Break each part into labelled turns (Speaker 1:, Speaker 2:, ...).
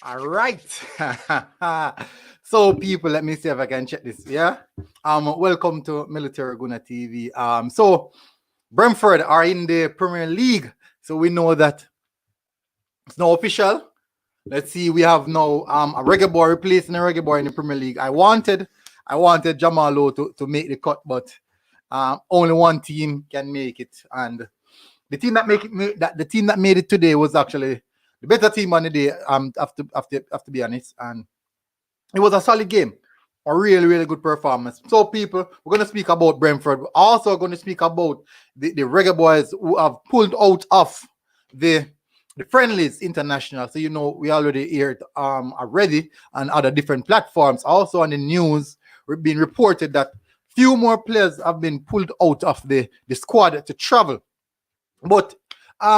Speaker 1: All right. So, people, let me see if I can check this. Yeah. Welcome to Military Guna TV. So Brentford are in the Premier League. So we know that it's now official. Let's see. We have now a Reggae Boy replacing a Reggae Boy in the Premier League. I wanted Jamalo to make the cut, but only one team can make it, and the team that the team that made it today was actually the better team on the day. Have to be honest, and it was a solid game, a really really good performance. So people, we're going to speak about Brentford. We're also going to speak about the Reggae Boys who have pulled out of the friendlies international. So we already aired already on other different platforms. Also on the news, we've been reported that few more players have been pulled out of the squad to travel. But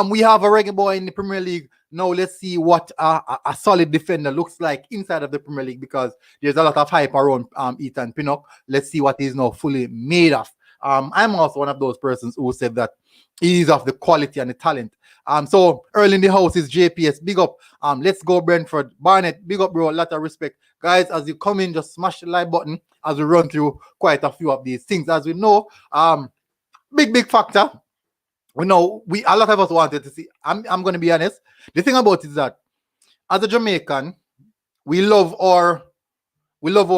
Speaker 1: we have a Reggae Boy in the Premier League. Now let's see what a solid defender looks like inside of the Premier League, because there's a lot of hype around Ethan Pinnock. Let's see what he's now fully made of. I'm also one of those persons who said that he's of the quality and the talent. So early in the house is JPS. Big up. Let's go Brentford. Barnett, big up, bro. A lot of respect. Guys, as you come in, just smash the like button as we run through quite a few of these things. As we know, big factor. We know a lot of us wanted to see. I'm going to be honest. The thing about it is that as a Jamaican, we love our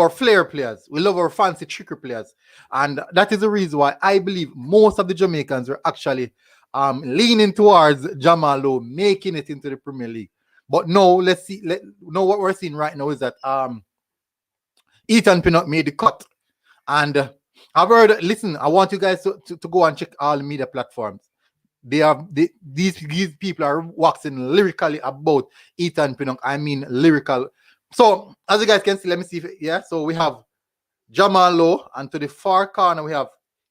Speaker 1: flair players. We love our fancy trickery players. And that is the reason why I believe most of the Jamaicans were actually leaning towards Jamalo making it into the Premier League. But no, let's see. Know what we're seeing right now is that Ethan Pinnock made the cut. And I've heard, listen, I want you guys to go and check all the media platforms. These people are waxing lyrically about Ethan Pinnock. I mean lyrical. So as you guys can see, let me see so we have Jamalo, and to the far corner we have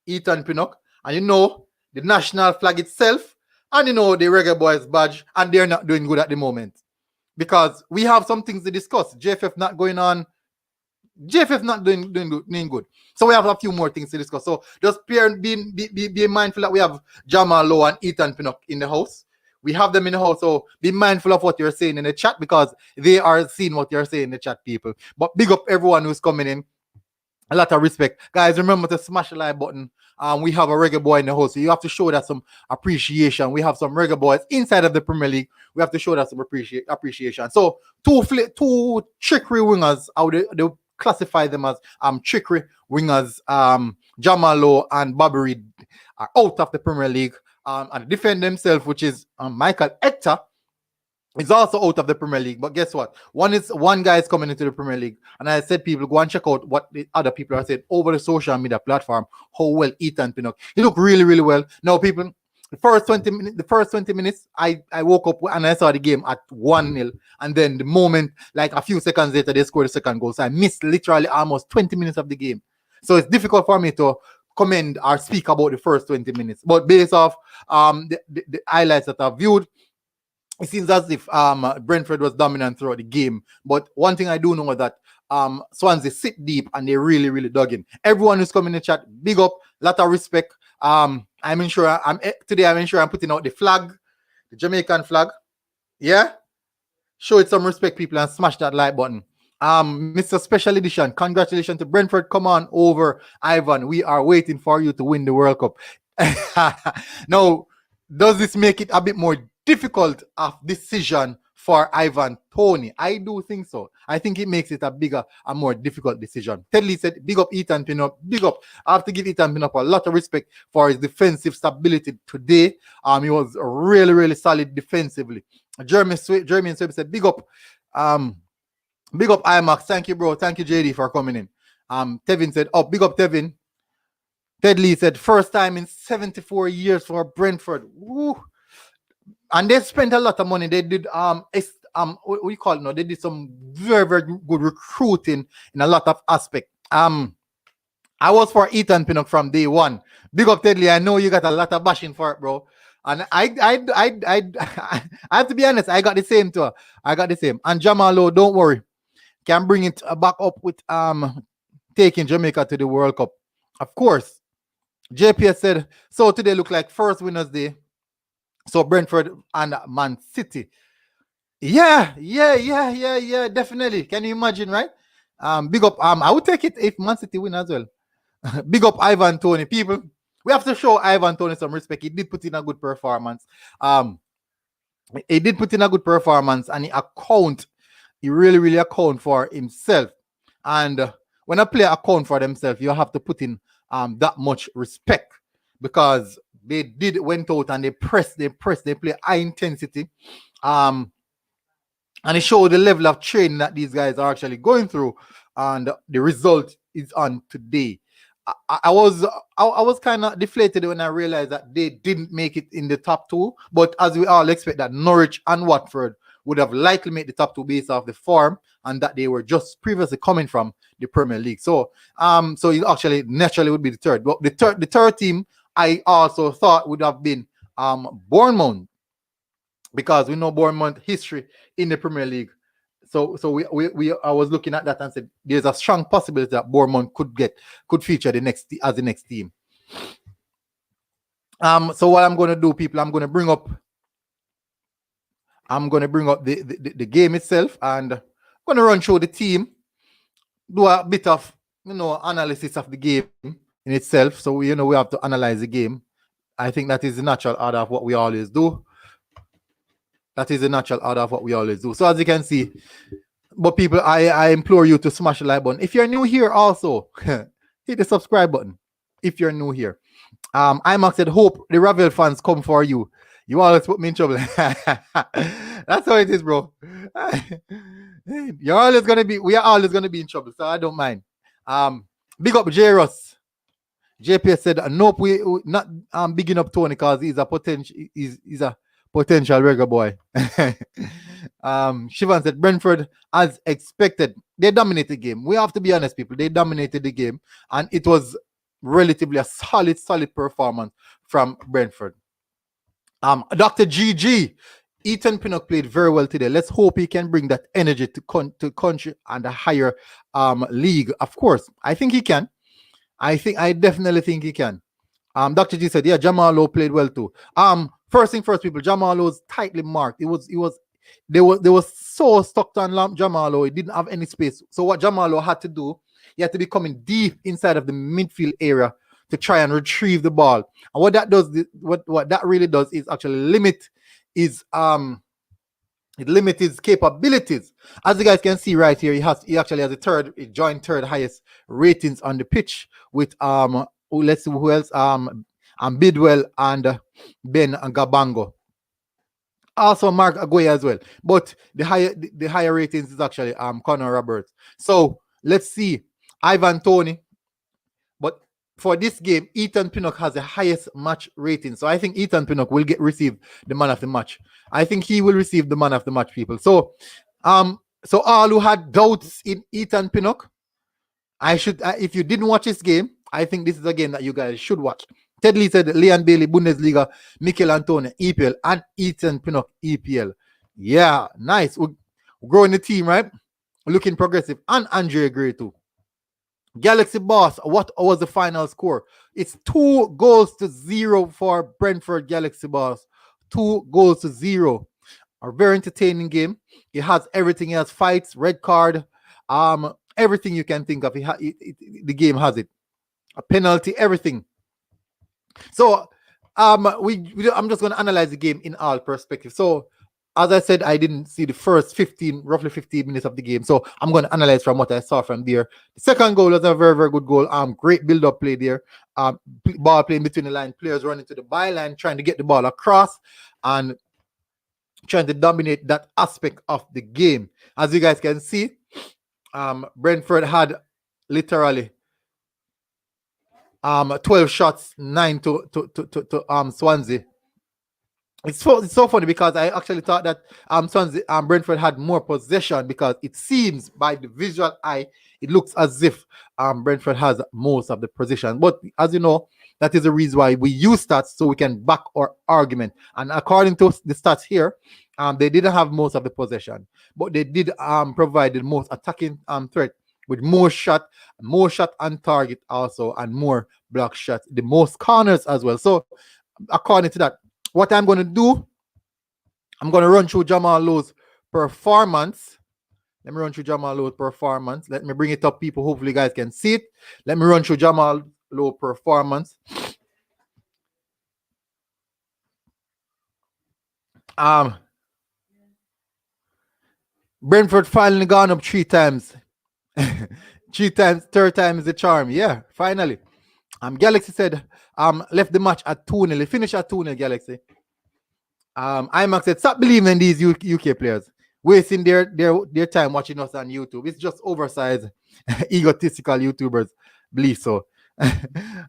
Speaker 1: Ethan Pinnock, and the national flag itself, and the Reggae Boys badge, and they're not doing good at the moment because we have some things to discuss. JFF not going on. JFF not doing good. So we have a few more things to discuss. So just be mindful that we have Jamalo and Ethan Pinnock in the house. We have them in the house, so be mindful of what you're saying in the chat, because they are seeing what you're saying in the chat, people. But big up everyone who's coming in. A lot of respect. Guys, remember to smash the like button. We have a Reggae Boy in the house, so you have to show that some appreciation. We have some Reggae Boys inside of the Premier League. We have to show that some appreciation. So two trickery wingers, they classify them as trickery wingers. Jamalo and Bobby Reid are out of the Premier League. And defend themselves, which is Michael Hector, is also out of the Premier League. But guess what? One guy is coming into the Premier League, and I said, people, go and check out what the other people are saying over the social media platform. How well Ethan Pinnock. He looked really, really well. Now, people, the first 20 minutes, I woke up and I saw the game at 1-0, and then the moment, like a few seconds later, they scored the second goal. So I missed literally almost 20 minutes of the game. So it's difficult for me to comment or speak about the first 20 minutes, but based off the highlights that I've viewed, it seems as if Brentford was dominant throughout the game. But one thing I do know is that Swansea sit deep and they really, really dug in. Everyone who's coming in the chat, big up, lot of respect. I'm sure I'm putting out the flag, the Jamaican flag. Yeah, show it some respect, people, and smash that like button. Mr. Special Edition, congratulations to Brentford. Come on over, Ivan. We are waiting for you to win the World Cup. Now, does this make it a bit more difficult of decision for Ivan Toney? I do think so. I think it makes it a more difficult decision. Ted Lee said, big up Ethan Pinnock. Big up. I have to give Ethan Pinnock a lot of respect for his defensive stability today. He was really, really solid defensively. Jeremy and Swib said, big up. Big up IMAX. Thank you, bro. Thank you, JD, for coming in. Tevin said, oh, big up Tevin. Ted Lee said, first time in 74 years for Brentford. Woo. And they spent a lot of money. They did what we call it now. They did some very, very good recruiting in a lot of aspects. I was for Ethan Pinnock from day one. Big up Ted Lee. I know you got a lot of bashing for it, bro. And I have to be honest, I got the same too. I got the same. And Jamalo, don't worry, can bring it back up with taking Jamaica to the World Cup. Of course. JPS said, so today look like first winners day. So Brentford and Man City. Yeah, definitely. Can you imagine, right? Big up. I would take it if Man City win as well. Big up Ivan Toney. People, we have to show Ivan Toney some respect. He did put in a good performance. He did put in a good performance, and he really account for himself. And when a player account for themselves, you have to put in that much respect, because they did went out and they play high intensity. And it showed the level of training that these guys are actually going through, and the result is on today. I was kind of deflated when I realized that they didn't make it in the top two, but as we all expect, that Norwich and Watford would have likely made the top two based off the form, and that they were just previously coming from the Premier League. So it actually naturally would be the third. But the third team I also thought would have been Bournemouth, because we know Bournemouth history in the Premier League. So I was looking at that and said there's a strong possibility that Bournemouth could feature the next team. So what I'm going to do, people, I'm going to bring up the game itself, and I'm going to run through the team, do a bit of analysis of the game in itself. So we have to analyze the game. I think that is the natural order of what we always do. So as you can see, but people, I implore you to smash the like button. If you're new here, also hit the subscribe button. If you're new here, IMAX said, hope the Ravel fans come for you. You always put me in trouble. That's how it is, bro. We are always gonna be in trouble, so I don't mind. Big up J-Ross. JPS said, nope, we not bigging up Tony because he's a potential reggae boy. Shivan said, Brentford, as expected, they dominated the game. We have to be honest, people. They dominated the game, and it was relatively a solid performance from Brentford. Dr. GG, Ethan Pinnock played very well today. Let's hope he can bring that energy to country and a higher league. Of course, I think he can. I definitely think he can. Dr. G said, yeah, Jamal Lowe played well too. First thing first, people, Jamal Lowe was tightly marked. They were so stuck on Jamal Lowe. He didn't have any space. So what Jamal Lowe had to do, he had to be coming deep inside of the midfield area to try and retrieve the ball. And what that does, what that really does is actually limit his capabilities. As you guys can see right here, he actually has a joint third highest ratings on the pitch with let's see who else, Bidwell and Ben Gabango. Also Mark Aguirre as well. But the higher ratings is actually Connor Roberts. So let's see. Ivan Toney. But for this game, Ethan Pinnock has the highest match rating. So I think Ethan Pinnock will receive the man of the match. I think he will receive the man of the match, people. So all who had doubts in Ethan Pinnock, if you didn't watch this game, I think this is a game that you guys should watch. Ted Lee said Leon Bailey, Bundesliga, Mikel Antonio, EPL, and Ethan Pinnock, EPL. Yeah, nice. We're growing the team, right? Looking progressive. And Andre Gray too. Galaxy Boss, what was the final score? It's 2-0 for Brentford Galaxy Boss. 2-0. A very entertaining game. It has everything. It has fights, red card, everything you can think of. The game has it. A penalty, everything. So I'm just going to analyze the game in all perspectives. So as I said, I didn't see the first roughly 15 minutes of the game. So I'm going to analyze from what I saw from there. The second goal was a very, very good goal. Great build-up play there. Ball playing between the line. Players running to the byline, trying to get the ball across and trying to dominate that aspect of the game. As you guys can see, Brentford had literally 12 shots, 9 to Swansea. It's so funny because I actually thought that Swansea Brentford had more possession, because it seems by the visual eye it looks as if Brentford has most of the possession. But as you know, that is the reason why we use stats, so we can back our argument. And according to the stats here, they didn't have most of the possession, but they did provide the most attacking threat, with more shot on target also, and more block shots, the most corners as well. So according to that, what I'm going to do, I'm going to run through Jamal Lowe's performance. Let me run through Jamal Lowe's performance. Let me bring it up, people. Hopefully, you guys can see it. Let me run through Jamal Lowe's performance. Brentford finally gone up 3 times. 3 times, third time is the charm. Yeah, finally. Galaxy said left the match at 2-0. Finish at 2-0, Galaxy. IMAX said, stop believing in these UK players. Wasting their time watching us on YouTube. It's just oversized, egotistical YouTubers believe so.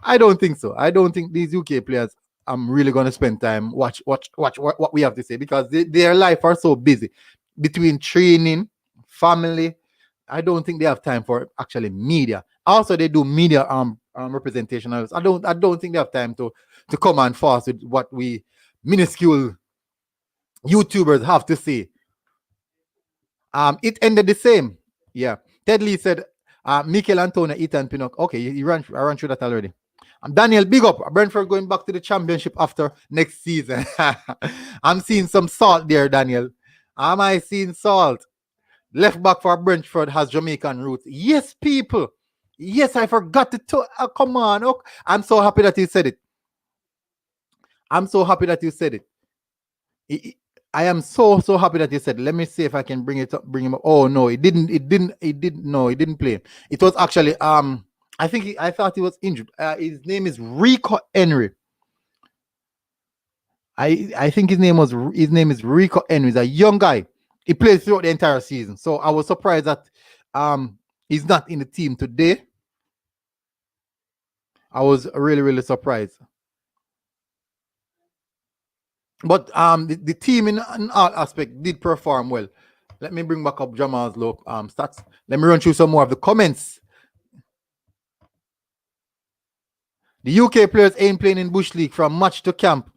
Speaker 1: I don't think so. I don't think these UK players I'm really going to spend time watch what we have to say, because their life are so busy between training, family. I don't think they have time for actually media. Also, they do media representation. I don't think they have time to come and force with what we minuscule YouTubers have to say. It ended the same. Yeah. Ted Lee said, Mikel Antonio, Ethan Pinnock. Okay, I ran through that already. Daniel, big up. Brentford going back to the championship after next season. I'm seeing some salt there, Daniel. Am I seeing salt? Left back for Brentford has Jamaican roots. Yes, people. Yes, I forgot to come on. Oh, I'm so happy that you said it. I'm so happy that you said it. I am so happy that you said. Let me see if I can bring him up. Oh no, it didn't play. It was actually I thought he was injured. His name is Rico Henry. I think his name is Rico Henry. He's a young guy. He played throughout the entire season. So I was surprised that he's not in the team today. I was really surprised. But the team in all aspect did perform well. Let me bring back up Jamal's low stats. Let me run through some more of the comments. The UK players ain't playing in Bush League from match to camp,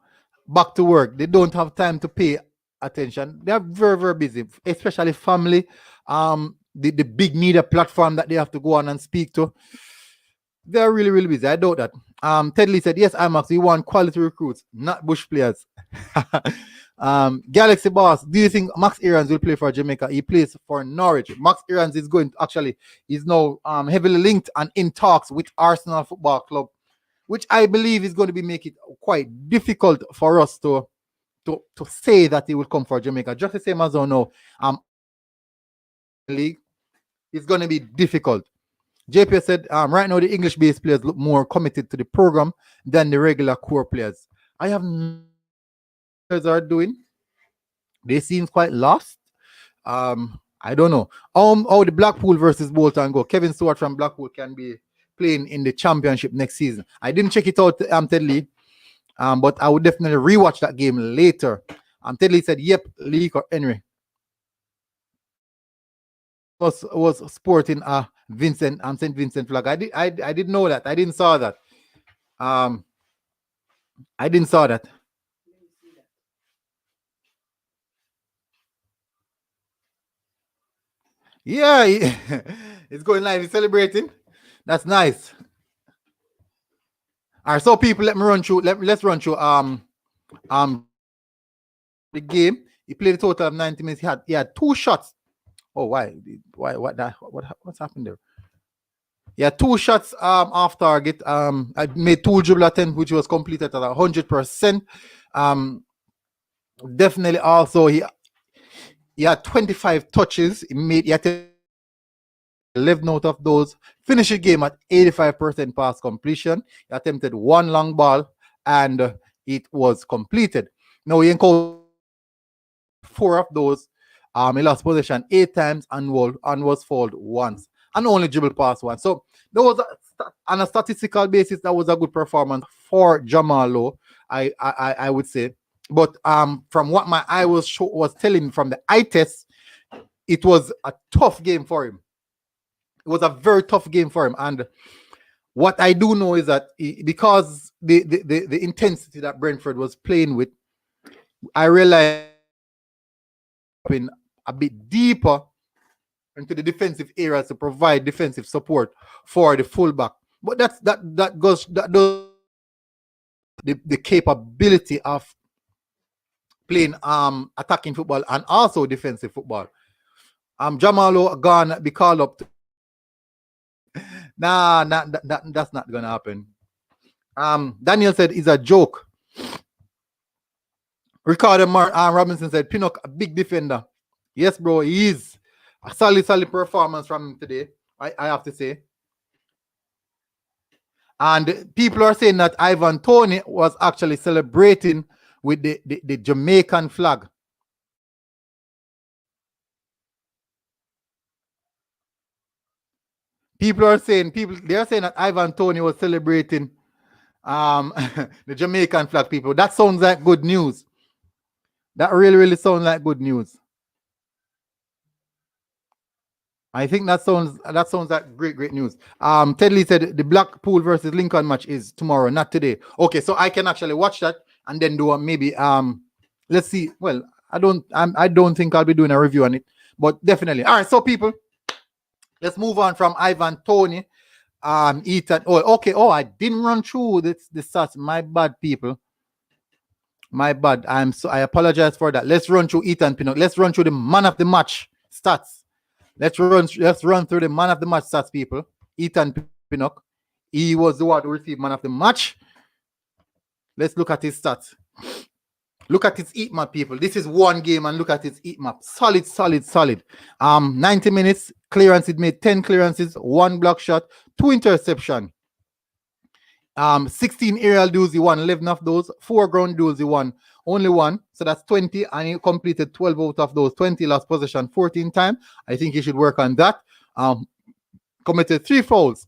Speaker 1: back to work. They don't have time to pay attention. They are very busy, especially family. The big media platform that they have to go on and speak to. They are really busy. I doubt that. Ted Lee said, yes, IMAX, we want quality recruits, not Bush players. Galaxy Boss, do you think Max Irons will play for Jamaica? He plays for Norwich. Max Irons is now heavily linked and in talks with Arsenal Football Club, which I believe is going to be make it quite difficult for us to say that he will come for Jamaica. Just the same as I know, league, it's going to be difficult. JP said, right now the English-based players look more committed to the program than the regular core players. I have players are doing. They seem quite lost. I don't know. How the Blackpool versus Bolton go. Kevin Stewart from Blackpool can be playing in the championship next season. I didn't check it out, Ted Lee. But I would definitely rewatch that game later. Ted Lee said, yep, Lee or Henry. Was sporting St. Vincent flag. I didn't know that. I didn't saw that. I didn't saw that. Yeah, it's going live. He's celebrating. That's nice. All right, so people, let me run through. Let's run through the game. He played a total of 90 minutes. He had 2 shots. Oh, why? What's happened there? Yeah, 2 shots off target. I made 2 dribble attempts, which was completed at 100%. Definitely also he had 25 touches. He had 11 out of those. Finished the game at 85% pass completion. He attempted 1 long ball and it was completed. Now he encountered 4 of those. He lost possession 8 times and was fouled once, and only dribble past once. So there was on a statistical basis, that was a good performance for Jamal Lowe, I would say. But from what my eye was telling me from the eye test, it was a tough game for him. It was a very tough game for him. And what I do know is that because the intensity that Brentford was playing with, I realized in a bit deeper into the defensive areas to provide defensive support for the fullback. But that goes the capability of playing attacking football and also defensive football. Jamalo gone be called up. That's not gonna happen. Daniel said it's a joke. Ricardo Robinson said Pinnock a big defender. Yes, bro, he is. A solid performance from him today, I have to say. And people are saying that Ivan Toney was actually celebrating with the Jamaican flag. They're saying that Ivan Toney was celebrating the Jamaican flag, people. That sounds like good news. That really sounds like good news. I think that sounds like great news. Ted Lee said the Blackpool versus Lincoln match is tomorrow, not today. Okay, so I can actually watch that and then do maybe let's see. Well, I don't think I'll be doing a review on it, but definitely. All right, so people, let's move on from Ivan Toney. Ethan. Oh, okay. Oh, I didn't run through the stats. My bad, people. My bad. I apologize for that. Let's run through Ethan Pinnock. Let's run through the man of the match stats. Let's run through the man of the match stats, people. Ethan Pinnock. He was the one who received man of the match. Let's look at his stats. Look at his heat map, people. This is one game and look at his heat map. Solid. 90 minutes clearance. It made 10 clearances, 1 block shot, 2 interception. 16 aerial duels, he won 11 of those. 4 ground duels, he won only 1. So that's 20, and he completed 12 out of those. 20 lost possession 14 times. I think he should work on that. Committed 3 fouls.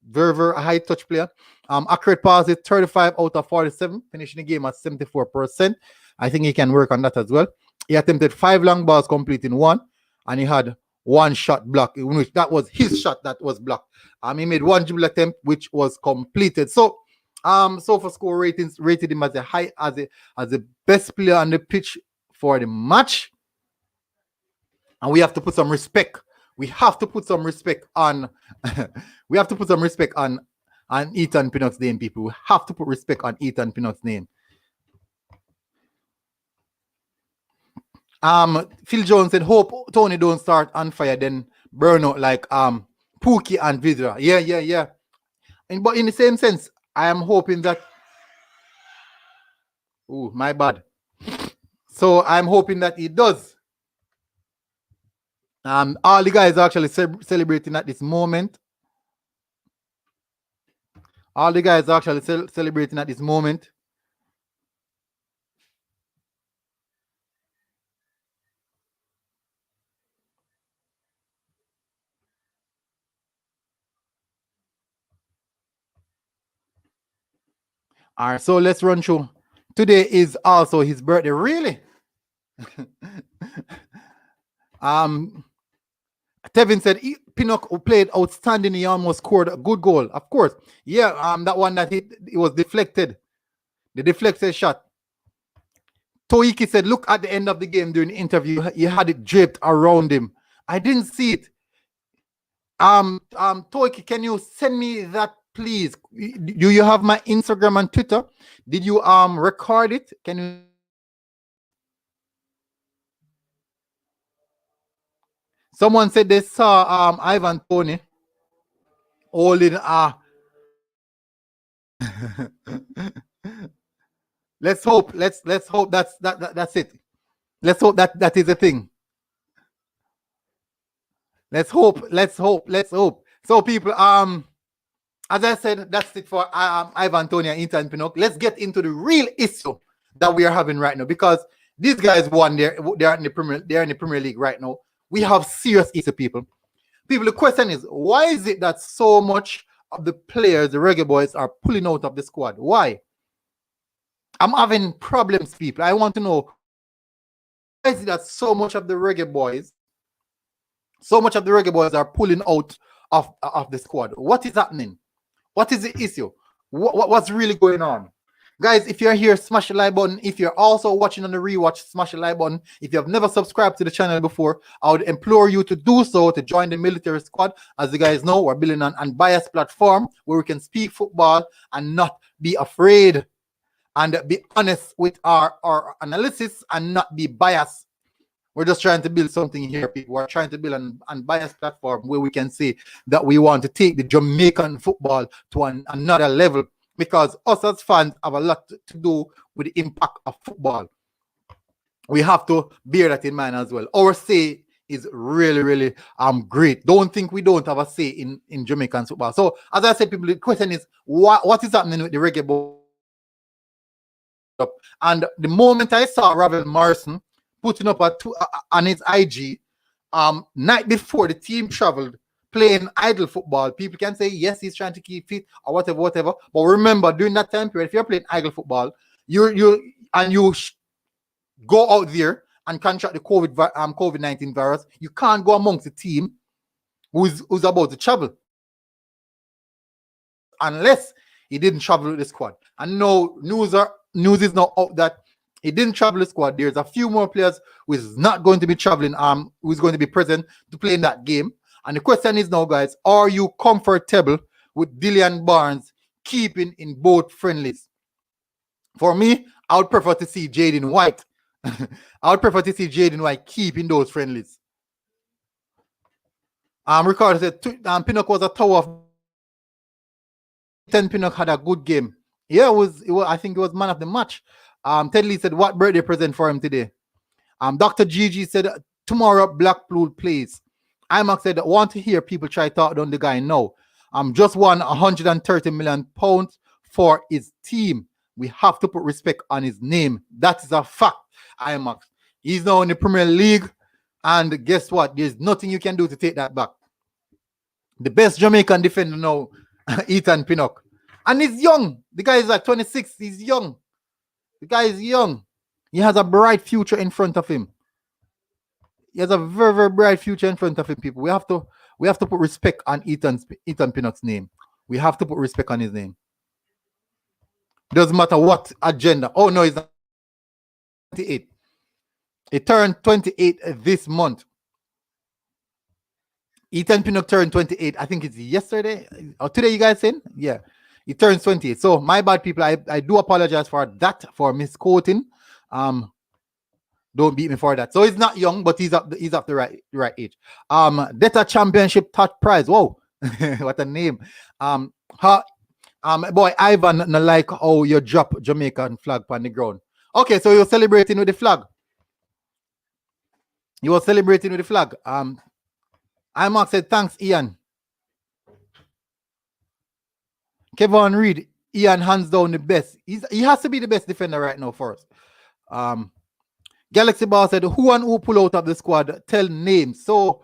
Speaker 1: Very high touch player. Accurate passes 35 out of 47, finishing the game at 74%. I think he can work on that as well. He attempted 5 long balls, completing 1, and he had 1 shot block, which that was his shot that was blocked. He made 1 dribble attempt, which was completed. So, for score ratings, rated him as the best player on the pitch for the match. And we have to put some respect. We have to put some respect on. We have to put some respect on Ethan Pinnock's name, people. We have to put respect on Ethan Pinnock's name. Phil Jones said, hope Tony don't start on fire, then burn out like Pookie and Vidra. Yeah. But in the same sense, I am hoping that. Oh, my bad. So I'm hoping that he does. All the guys are actually celebrating at this moment. All the guys are actually celebrating at this moment. All right, so let's run through. Today is also his birthday. Really? Tevin said Pinnock played outstanding. He almost scored a good goal. Of course. Yeah, that one that it was deflected. The deflected shot. Toiki said, look at the end of the game during the interview. He had it draped around him. I didn't see it. Toiki, can you send me that, please? Do you have my Instagram and Twitter? Did you record it? Can you? Someone said they saw Ivan Toney holding let's hope that's it. Let's hope that is the thing. Let's hope. So people, as I said, that's it for Ivan Toney and Ethan Pinnock. Let's get into the real issue that we are having right now, because these guys won. They're in the Premier League right now. We have serious issue, people. The question is, why is it that so much of the players, the Reggae Boyz, are pulling out of the squad? Why? I'm having problems, people. I want to know, why is it that so much of the Reggae Boyz are pulling out of the squad? What is happening? What is the issue? What's really going on? Guys, if you're here, smash the like button. If you're also watching on the rewatch, smash the like button. If you have never subscribed to the channel before, I would implore you to do so, to join the military squad. As you guys know, we're building an unbiased platform where we can speak football and not be afraid. and be honest with our analysis and not be biased. We're just trying to build something here, people. We're trying to build an unbiased platform where we can say that we want to take the Jamaican football to another level, because us as fans have a lot to do with the impact of football. We have to bear that in mind as well. Our say is really, really great. Don't think we don't have a say in Jamaican football. So, as I said, people, the question is, what is happening with the Reggae Boyz? And the moment I saw Ravel Morrison putting up on his IG, night before the team traveled, playing idle football, people can say, yes, he's trying to keep fit or whatever. But remember, during that time period, if you're playing idle football, you go out there and contract the COVID-19 virus, you can't go amongst the team who's about to travel unless he didn't travel with the squad. And no news is now out that he didn't travel the squad. There's a few more players who is not going to be traveling, who's going to be present to play in that game. And the question is now, guys, are you comfortable with Dillian Barnes keeping in both friendlies? For me, I would prefer to see Jaden White. I would prefer to see Jaden White keep in those friendlies. Ricardo said Pinnock was a tower of 10. Pinnock had a good game. Yeah, it was. I think it was man of the match. Ted Lee said, what birthday present for him today? Dr. Gigi said, tomorrow Blackpool plays. IMAX said, want to hear people try to talk down the guy now. Just won £130 million for his team. We have to put respect on his name. That is a fact, IMAX. He's now in the Premier League, and guess what? There's nothing you can do to take that back. The best Jamaican defender now, Ethan Pinnock. And he's young. The guy is like 26. He's young. The guy is young. He has a bright future in front of him. He has a very, very bright future in front of him, people. We have to put respect on Ethan Pinnock's name. We have to put respect on his name. Doesn't matter what agenda. Oh no, he's not 28. He turned 28 this month. Ethan Pinnock turned 28. I think it's yesterday or today. You guys saying? Yeah, he turns 28. So my bad, people. I do apologize for that, for misquoting. Don't beat me for that. So he's not young, but he's up the right age. Data Championship top prize. Whoa, what a name. Boy, Ivan, no like how you drop Jamaican flag on the ground. Okay, so you're celebrating with the flag. You were celebrating with the flag. IMAX said, thanks, Ian. Kevin Reed, Ian hands down the best. He has to be the best defender right now for us. Galaxy Bar said, who pull out of the squad? Tell names. So,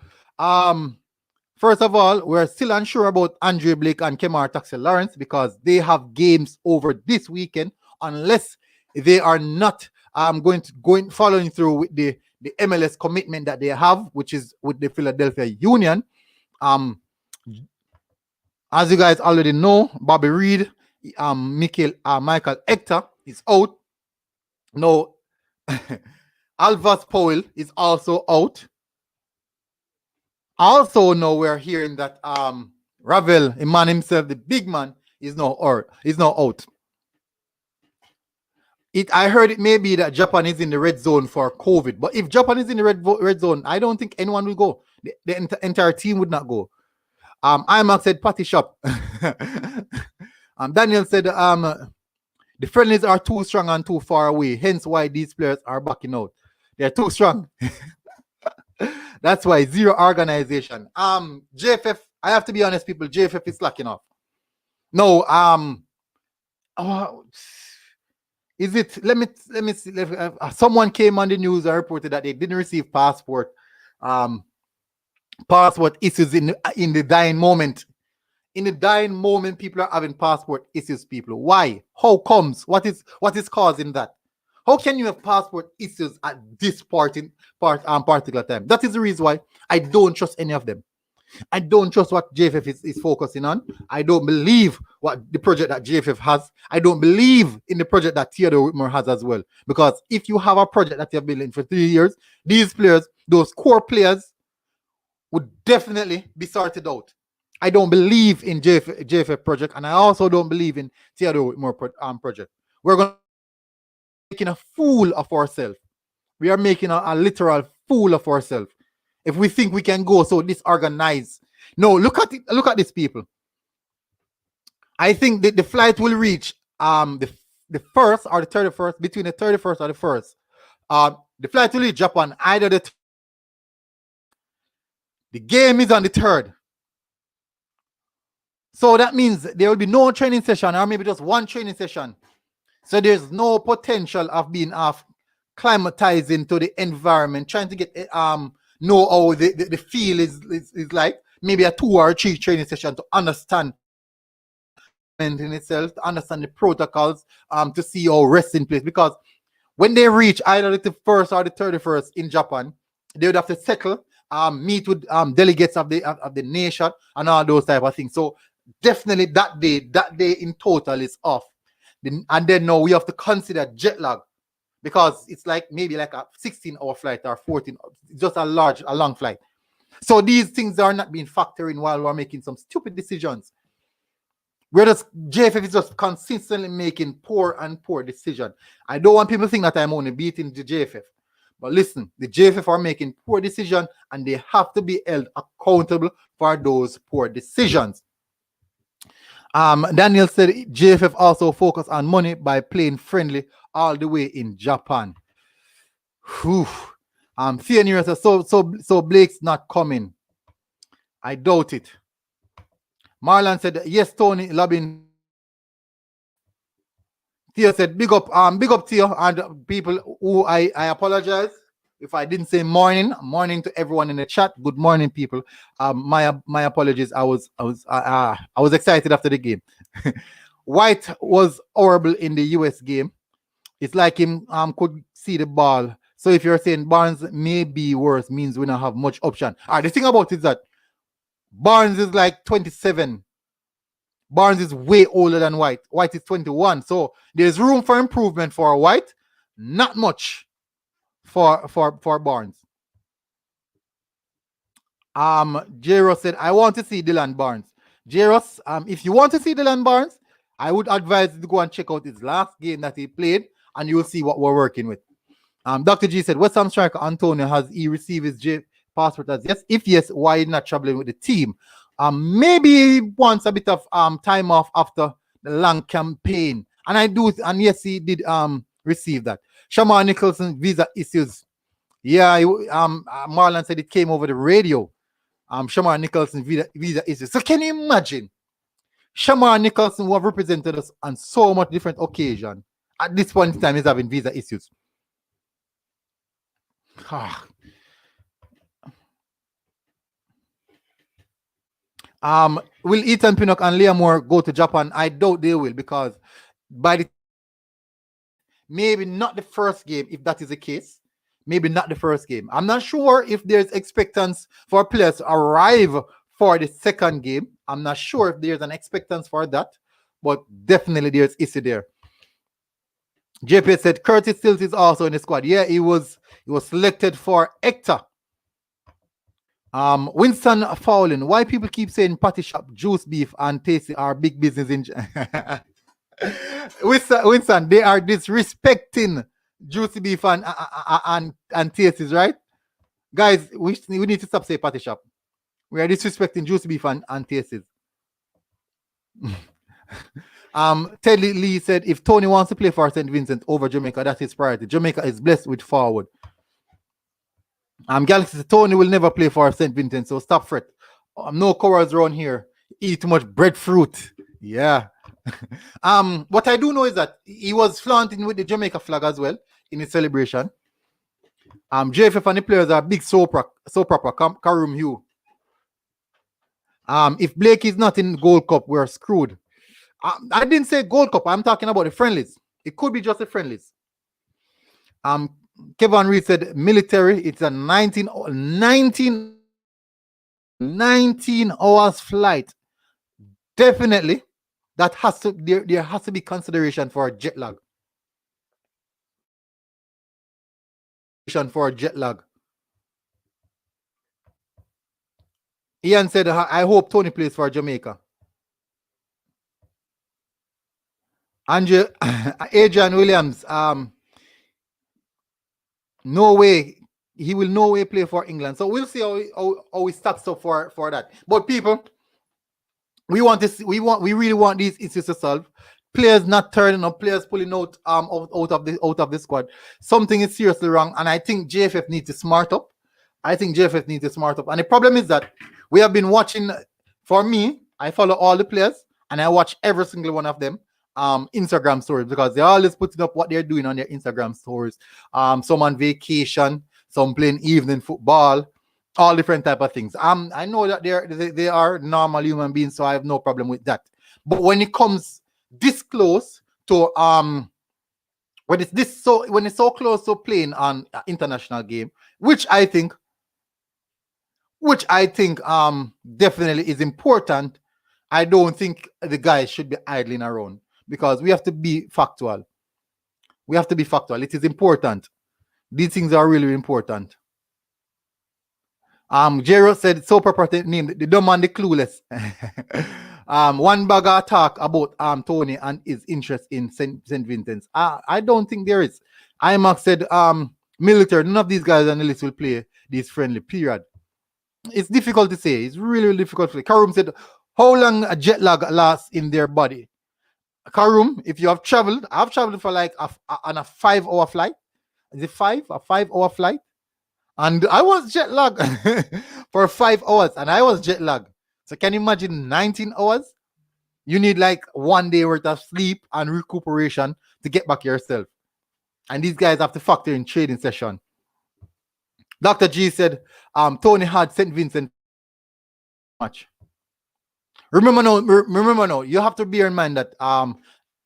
Speaker 1: first of all, we're still unsure about Andre Blake and Kemar Taxi Lawrence because they have games over this weekend, unless they are not following through with the MLS commitment that they have, which is with the Philadelphia Union. As you guys already know, Bobby Reed, Michael Hector is out. No, Alvas Powell is also out. Also, now we're hearing that Ravel, the man himself, the big man, is now out. I heard it may be that Japan is in the red zone for COVID, but if Japan is in the red zone, I don't think anyone will go. The entire team would not go. IMAX said Patty Shop. Daniel said the friendlies are too strong and too far away, hence why these players are backing out. They're too strong. That's why zero organization. JFF, I have to be honest, people, JFF is slacking off. No, is it? Let me see. Someone came on the news and reported that they didn't receive passport issues in the dying moment. In the dying moment, people are having passport issues, people. Why? How comes? What is causing that? How can you have passport issues at this particular time? That is the reason why I don't trust any of them. I don't trust what JFF is focusing on. I don't believe what the project that JFF has. I don't believe in the project that Theodore Whitmore has as well. Because if you have a project that you're building for 3 years, these players, those core players, would definitely be sorted out. I don't believe in JFF project, and I also don't believe in Theodore Whitmore project. We're going making a fool of ourselves. We are making a literal fool of ourselves. If we think we can go so disorganized. No, look at it. Look at these people. I think that the flight will reach the 1st or the 31st, between the 31st or the 1st. The flight will reach Japan either the game is on the 3rd. So that means there will be no training session, or maybe just one training session. So there's no potential of being climatizing to the environment, trying to get know how the feel is like. Maybe a 2 or 3 training session to understand in itself, to understand the protocols, to see how rest in place. Because when they reach either the 1st or the 31st in Japan, they would have to settle, meet with delegates of the nation and all those type of things. So definitely that day in total is off. And then now we have to consider jet lag, because it's like maybe like a 16-hour flight or 14, just a long flight. So these things are not being factored in while we're making some stupid decisions. JFF is just consistently making poor decisions. I don't want people to think that I'm only beating the JFF. But listen, the JFF are making poor decisions, and they have to be held accountable for those poor decisions. Daniel said JFF also focus on money by playing friendly all the way in Japan. Whew. Theonera says, so Blake's not coming. I doubt it. Marlon said, yes, Tony, Labin. Theo said, big up Theo and people who I apologize if I didn't say morning to everyone in the chat. Good morning, people. My apologies. I was excited after the game. White was horrible in the US game. It's like him could see the ball. So if you're saying Barnes may be worse, means we don't have much option. All right, the thing about it is that Barnes is like 27. Barnes is way older than White. White is 21. So there's room for improvement for White. Not much for Barnes. Jaros said, I want to see Dylan Barnes. Jaros, if you want to see Dylan Barnes, I would advise you to go and check out his last game that he played, and you'll see what we're working with. Dr. G said, West Ham striker Antonio, has he received his J passport as yes? If yes, why is not traveling with the team? Maybe he wants a bit of time off after the long campaign. And yes, he did receive that. Shamar Nicholson visa issues. Yeah, Marlon said it came over the radio. Shamar Nicholson visa issues. So can you imagine? Shamar Nicholson, who have represented us on so much different occasion, at this point in time is having visa issues. Will Ethan Pinnock and Liam Moore go to Japan? I doubt they will, because maybe not the first game, if that is the case. Maybe not the first game. I'm not sure if there's expectance for players to arrive for the second game. I'm not sure if there's an expectance for that, but definitely there's issue there. JP said Curtis Stills is also in the squad. Yeah, he was selected for Hector. Winston Fowling. Why people keep saying patty shop, juice beef, and tasty are big business in Winston, they are disrespecting juicy beef and tasties, right? Guys, we need to stop saying patty shop. We are disrespecting juicy beef and tasties. Ted Lee said, if Tony wants to play for St. Vincent over Jamaica, that's his priority. Jamaica is blessed with forward. Galaxy said, Tony will never play for St. Vincent, so stop fret. No corals around here. Eat too much breadfruit. Yeah. What I do know is that he was flaunting with the Jamaica flag as well in his celebration. JFF and the players are big so proper. Karim Hugh. If Blake is not in Gold Cup, we're screwed. I didn't say Gold Cup. I'm talking about the friendlies. It could be just the friendlies. Kevin Reed said military. It's a 19 hours flight. Definitely, that has to there has to be consideration for jet lag. For jet lag. Ian said, I hope Tony plays for Jamaica. Adrian Williams, No way. He will no way play for England. So we'll see how he stacks up for that. But people, we want this. We really want these issues to solve. Players not turning up, players pulling out of the squad. Something is seriously wrong, and I think JFF needs to smart up. And the problem is that we have been watching. For me, I follow all the players, and I watch every single one of them Instagram stories, because they're always putting up what they're doing on their Instagram stories. Some on vacation, some playing evening football, all different type of things. I know that they are normal human beings, so I have no problem with that. But when it comes this close to when it's so close to playing on an international game, which I think definitely is important, I don't think the guys should be idling around, because we have to be factual. It is important. These things are really important. Jero said it's so proper name the dumb and the clueless. One bagger talk about Tony and his interest in St. Vincent's. I don't think there is. IMAX said military, none of these guys on the list will play this friendly period. It's difficult to say. It's really, really difficult to say. Karum said, how long a jet lag lasts in their body? Karum, if you have traveled, I've traveled for like on a 5-hour flight. Is it 5? A 5-hour flight? And I was jet lagged for 5 hours, and I was jet lagged. So can you imagine 19 hours? You need like 1 day worth of sleep and recuperation to get back yourself. And these guys have to factor in trading session. Dr. G said, Tony had St. Vincent match. Remember now, you have to bear in mind that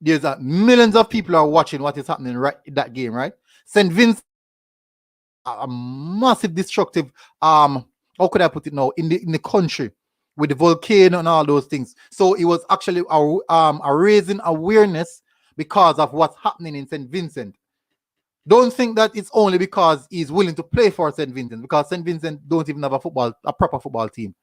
Speaker 1: there's millions of people are watching what is happening right in that game, right? St. Vincent, a massive destructive, how could I put it now, in the country, with the volcano and all those things. So it was actually a raising awareness because of what's happening in St. Vincent. Don't think that it's only because he's willing to play for St. Vincent, because St. Vincent don't even have a proper football team.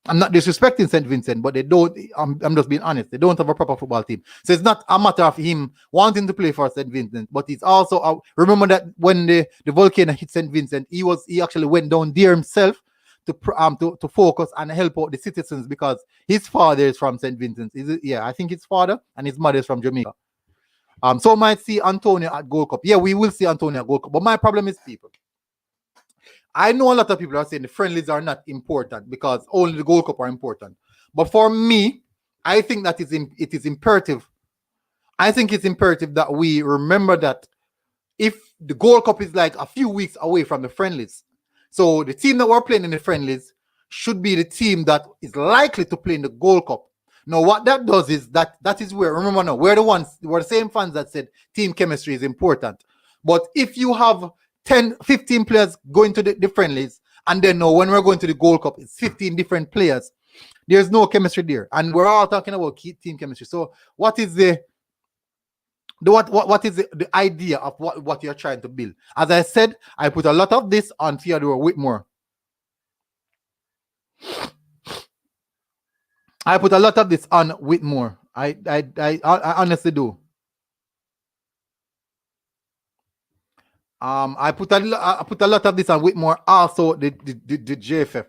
Speaker 1: I'm not disrespecting St. Vincent, but they don't. I'm just being honest. They don't have a proper football team, so it's not a matter of him wanting to play for St. Vincent. But it's also remember that when the volcano hit St. Vincent, he actually went down there himself to focus and help out the citizens, because his father is from St. Vincent. I think his father and his mother is from Jamaica. So might see Antonio at Gold Cup. Yeah, we will see Antonio at Gold Cup. But my problem is, people, I know a lot of people are saying the friendlies are not important because only the Gold Cup are important. But for me, I think that it is imperative. I think it's imperative that we remember that if the Gold Cup is like a few weeks away from the friendlies, so the team that we're playing in the friendlies should be the team that is likely to play in the Gold Cup. Now, what that does is that is where, remember now, we're the same fans that said team chemistry is important. But if you have 10, 15 players going to the friendlies, and then now when we're going to the Gold Cup, it's 15 different players, there's no chemistry there. And we're all talking about team chemistry. So what is the idea of what you're trying to build? As I said, I put a lot of this on Theodore Whitmore. I put a lot of this on Whitmore. I honestly do. I put a lot of this on Whitmore, also the JFF.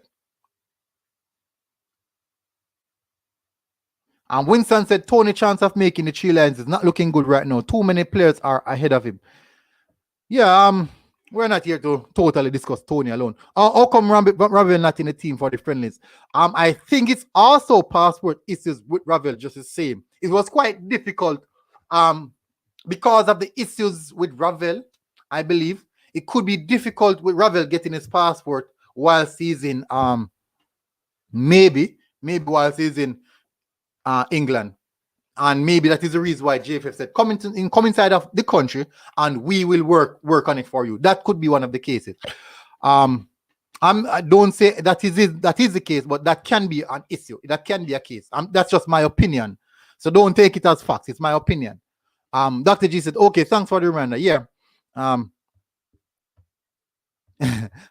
Speaker 1: And Winston said Tony chance of making the 3 Lions is not looking good right now. Too many players are ahead of him. Yeah, we're not here to totally discuss Tony alone. How come Ravel not in the team for the friendlies? I think it's also passport issues with Ravel, just the same. It was quite difficult because of the issues with Ravel. I believe it could be difficult with Ravel getting his passport whilst he's in maybe whilst he's in England. And maybe that is the reason why JFF said come inside of the country and we will work on it for you. That could be one of the cases. I don't say that is the case, but that can be an issue. That can be a case. That's just my opinion. So don't take it as facts. It's my opinion. Dr. G said, okay, thanks for the reminder. Yeah.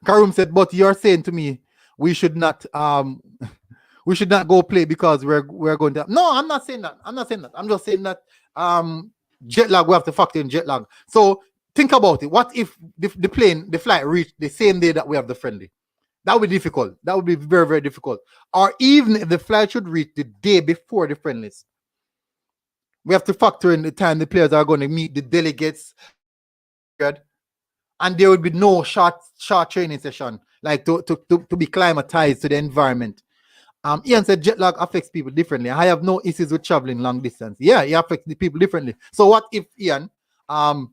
Speaker 1: Karum said, but you're saying to me we should not go play because we're going to. No, I'm not saying that. I'm just saying that jet lag, we have to factor in jet lag. So Think about it. What if the flight reached the same day that we have the friendly? That would be difficult. That would be very, very difficult. Or even if the flight should reach the day before the friendlies, we have to factor in the time the players are going to meet the delegates, and there would be no short training session, like to be climatized to the environment. Ian said jet lag affects people differently. I have no issues with traveling long distance. Yeah, it affects the people differently. So what if, Ian, 10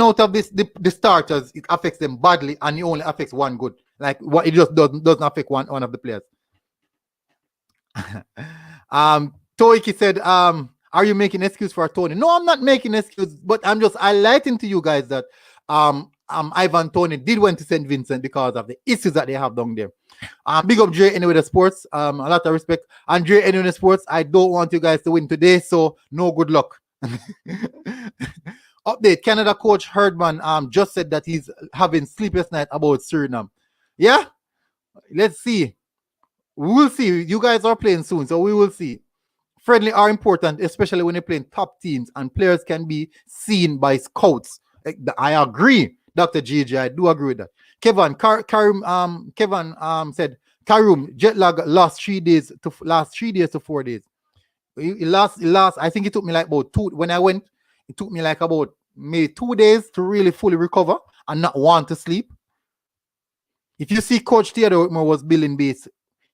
Speaker 1: out of the starters, it affects them badly, and it only affects one good. Like what it just doesn't affect one of the players. Toiki said, are you making excuse for Tony? No, I'm not making excuse, but I'm just highlighting to you guys that Ivan Toney did went to St. Vincent because of the issues that they have down there. Big up Dre anyway the sports. A lot of respect. And Dre anyway the sports, I don't want you guys to win today, so no good luck. Update, Canada coach Herdman just said that he's having sleepless night about Suriname. Yeah? Let's see. We will see. You guys are playing soon, so we will see. Friendly are important, especially when you're playing top teams, and players can be seen by scouts. I agree, Dr. GJ. I do agree with that. Kevin said, Karum, jet lag last 3 days to 4 days. It last. I think it took me like about 2. When I went, it took me like about maybe 2 days to really fully recover and not want to sleep. If you see Coach Theodore Whitmore was building base,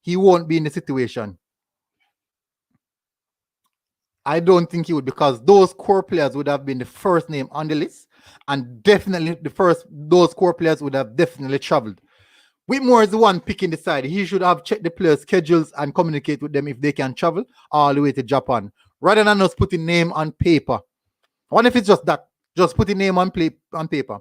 Speaker 1: he won't be in the situation. I don't think he would, because those core players would have been the first name on the list, and definitely those core players would have definitely traveled. Whitmore is the one picking the side. He should have checked the players' schedules and communicate with them if they can travel all the way to Japan, rather than us putting name on paper. I wonder if it's just that, just putting name on paper.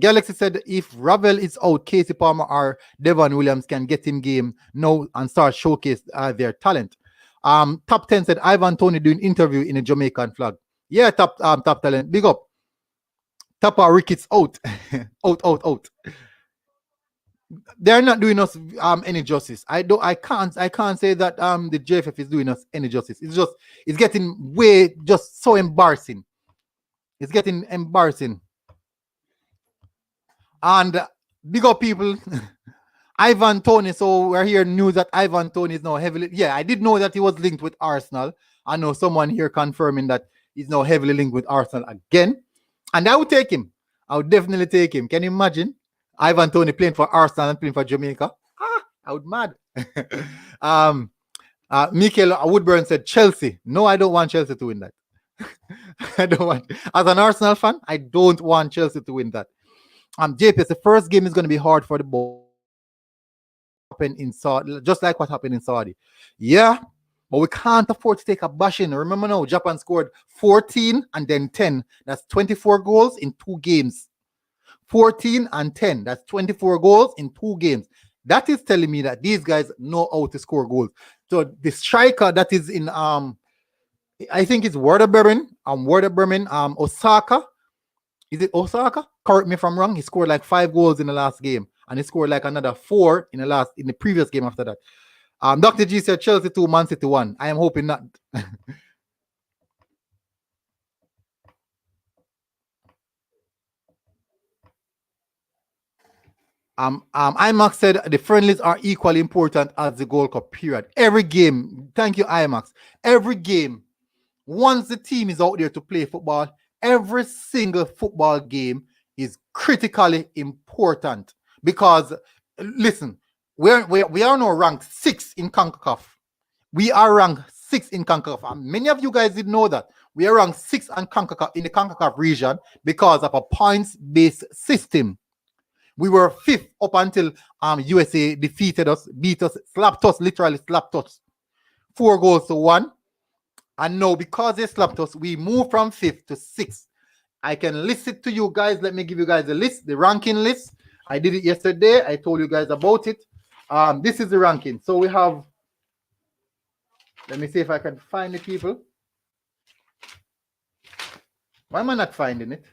Speaker 1: Galaxy said if Ravel is out, Casey Palmer or Devon Williams can get him game now and start showcase their talent. Top 10 said Ivan Toney doing interview in a Jamaican flag. Yeah, top talent. Big up. Tapa Ricketts out. out. They're not doing us any justice. I can't say that the JFF is doing us any justice. It's getting just so embarrassing. It's getting embarrassing. And big up people. Ivan Toney. So we're hearing news that Ivan Toney is now heavily. Yeah, I did know that he was linked with Arsenal. I know someone here confirming that he's now heavily linked with Arsenal again. And I would take him. I would definitely take him. Can you imagine Ivan Toney playing for Arsenal and playing for Jamaica? I would mad. Michael Woodburn said Chelsea. No, I don't want Chelsea to win that. I don't want. As an Arsenal fan, I don't want Chelsea to win that. JPS, the first game is going to be hard for the ball. In Saudi, just like what happened in Saudi. Yeah, but we can't afford to take a bashing. Remember now, Japan scored 14 and then 10. That's 24 goals in 2 games. 14 and 10. That's 24 goals in 2 games. That is telling me that these guys know how to score goals. So the striker that is in I think it's Werder Bremen, Osaka. Is it Osaka? Correct me if I'm wrong. He scored like 5 goals in the last game, and he scored like another 4 in the previous game after that. Dr. G said Chelsea 2, Man City 1. I am hoping not. IMAX said the friendlies are equally important as the Gold Cup period. Every game, thank you, IMAX. Every game, once the team is out there to play football, every single football game is critically important, because listen, we are now ranked 6 in CONCACAF. We are ranked 6 in CONCACAF. And many of you guys didn't know that. We are ranked 6 in the CONCACAF region because of a points-based system. We were 5th up until USA defeated us, beat us, literally slapped us. 4 goals to 1. And now, because they slapped us, we moved from 5th to 6th. I can list it to you guys. Let me give you guys the list, the ranking list. I did it yesterday. I told you guys about it. This is the ranking. So we have, let me see if I can find the people. Why am I not finding it?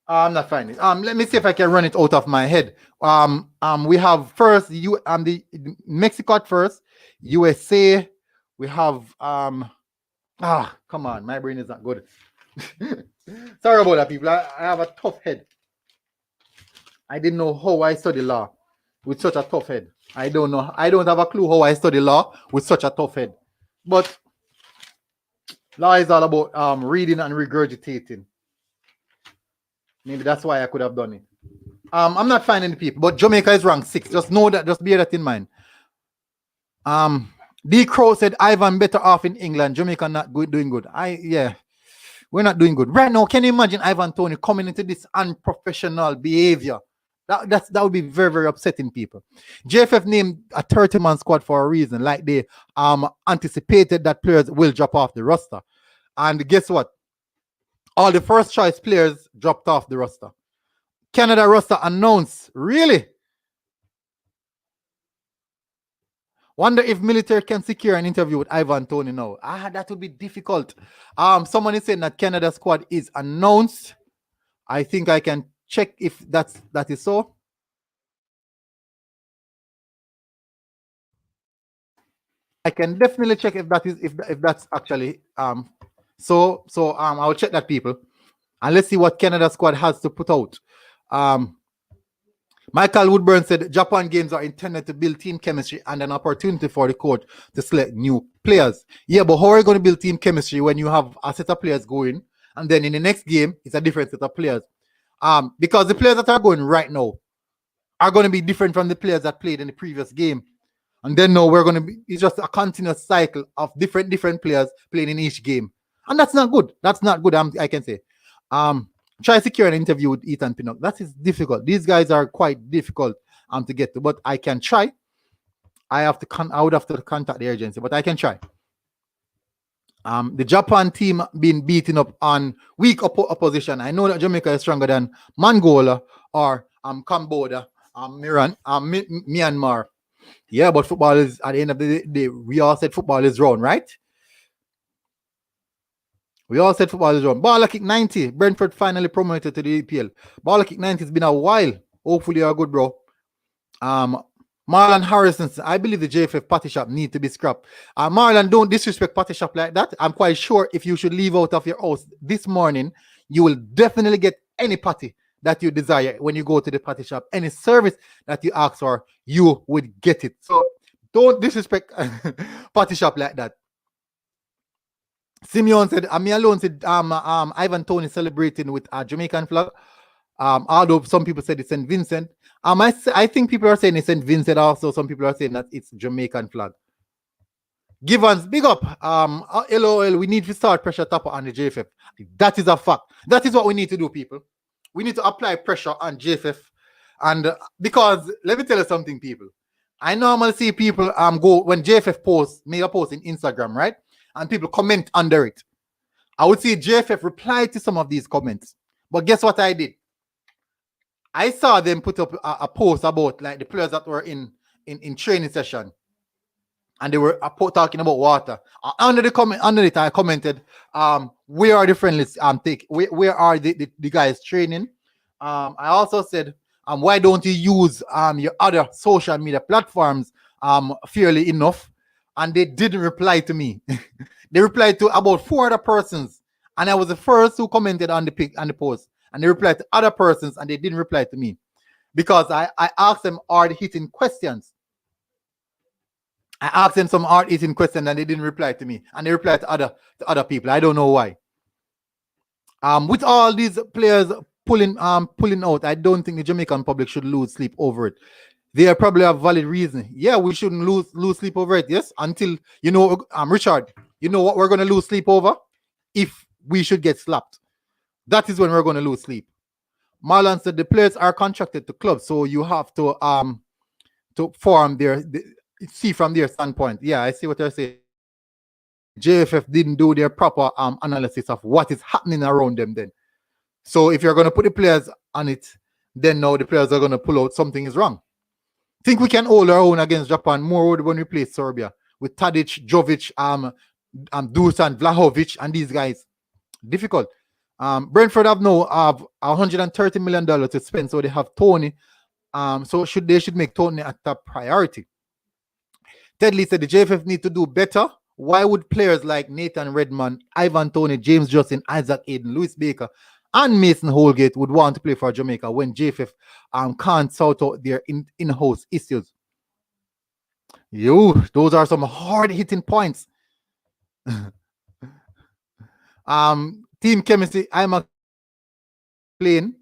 Speaker 1: I'm not finding it. Let me see if I can run it out of my head. We have first the Mexico at first, USA. We have Come on, my brain is not good. Sorry about that, people. I have a tough head. I didn't know how I study law with such a tough head. I don't know. I don't have a clue how I study law with such a tough head. But law is all about reading and regurgitating. Maybe that's why I could have done it. I'm not finding the people, but Jamaica is ranked 6. Just know that. Just bear that in mind. D. Crow said Ivan better off in England. Jamaica not doing good. We're not doing good right now. Can you imagine Ivan Toney coming into this unprofessional behavior? That would be very, very upsetting people. JFF named a 30-man squad for a reason, like they anticipated that players will drop off the roster. And guess what? All the first choice players dropped off the roster. Canada roster announced. Really? Wonder if military can secure an interview with Ivan Toney now. That would be difficult. Someone is saying that Canada squad is announced. I think I can check if that is so. I can definitely check if that is if that's actually so I'll check that, people, and let's see what Canada squad has to put out. Michael Woodburn said Japan games are intended to build team chemistry and an opportunity for the coach to select new players. Yeah, but how are you going to build team chemistry when you have a set of players going and then in the next game it's a different set of players? Because the players that are going right now are going to be different from the players that played in the previous game. And then now we're going to be, it's just a continuous cycle of different players playing in each game. And that's not good. That's not good, I can say. Try secure an interview with Ethan Pinnock. That is difficult. These guys are quite difficult to get to, but I can try. I would have to contact the agency, but I can try. The Japan team being beaten up on weak opposition. I know that Jamaica is stronger than Mongolia or Cambodia, Myanmar. Yeah, but football is, at the end of the day, we all said football is round, right? We all said football is round. Baller kick 90. Brentford finally promoted to the EPL. Baller kick 90. It's been a while. Hopefully you're good, bro. Marlon Harrison, I believe the JFF party shop need to be scrapped. Marlon, don't disrespect party shop like that. I'm quite sure if you should leave out of your house this morning, you will definitely get any party that you desire when you go to the party shop. Any service that you ask for, you would get it. So don't disrespect party shop like that. Simeon said, me alone said, Ivan Toney celebrating with a Jamaican flag. Although some people said it's St. Vincent. I think people are saying it's St. Vincent also. Some people are saying that it's Jamaican flag. Givens, big up. LOL, we need to start pressure topper on the JFF. That is a fact. That is what we need to do, people. We need to apply pressure on JFF. And because, let me tell you something, people. I normally see people go, when JFF make a post in Instagram, right? And people comment under it. I would see JFF reply to some of these comments. But guess what I did? I saw them put up a post about like the players that were in training session. And they were talking about water. Under it, I commented, where are the friendlies where are the guys training? I also said, why don't you use your other social media platforms fairly enough? And they didn't reply to me. They replied to about 4 other persons. And I was the first who commented on the post. And they replied to other persons and they didn't reply to me. Because I asked them hard-hitting questions. I asked them some hard-hitting questions and they didn't reply to me. And they replied to other people. I don't know why. With all these players pulling out, I don't think the Jamaican public should lose sleep over it. They probably have valid reason. Yeah, we shouldn't lose sleep over it. Yes, until Richard, you know what we're going to lose sleep over? If we should get slapped, that is when we're going to lose sleep. Marlon said the players are contracted to clubs, so you have to form see from their standpoint. Yeah, I see what they're saying. JFF didn't do their proper analysis of what is happening around them then. So if you're going to put the players on it, then now the players are going to pull out, something is wrong. Think we can hold our own against Japan more when we play Serbia with Tadic, Jovic, Dusan, Vlahovic, and these guys. Difficult. Brentford have $130 million to spend, so they have Toney. So they should make Toney a top priority. Ted Lee said the JFF need to do better Why would players like Nathan Redmond, Ivan Toney, James Justin, Isaac Aiden, Louis Baker, and Mason Holgate would want to play for Jamaica when JFF can't sort out their in-house issues? Those are some hard-hitting points. Team chemistry, I'm a playing.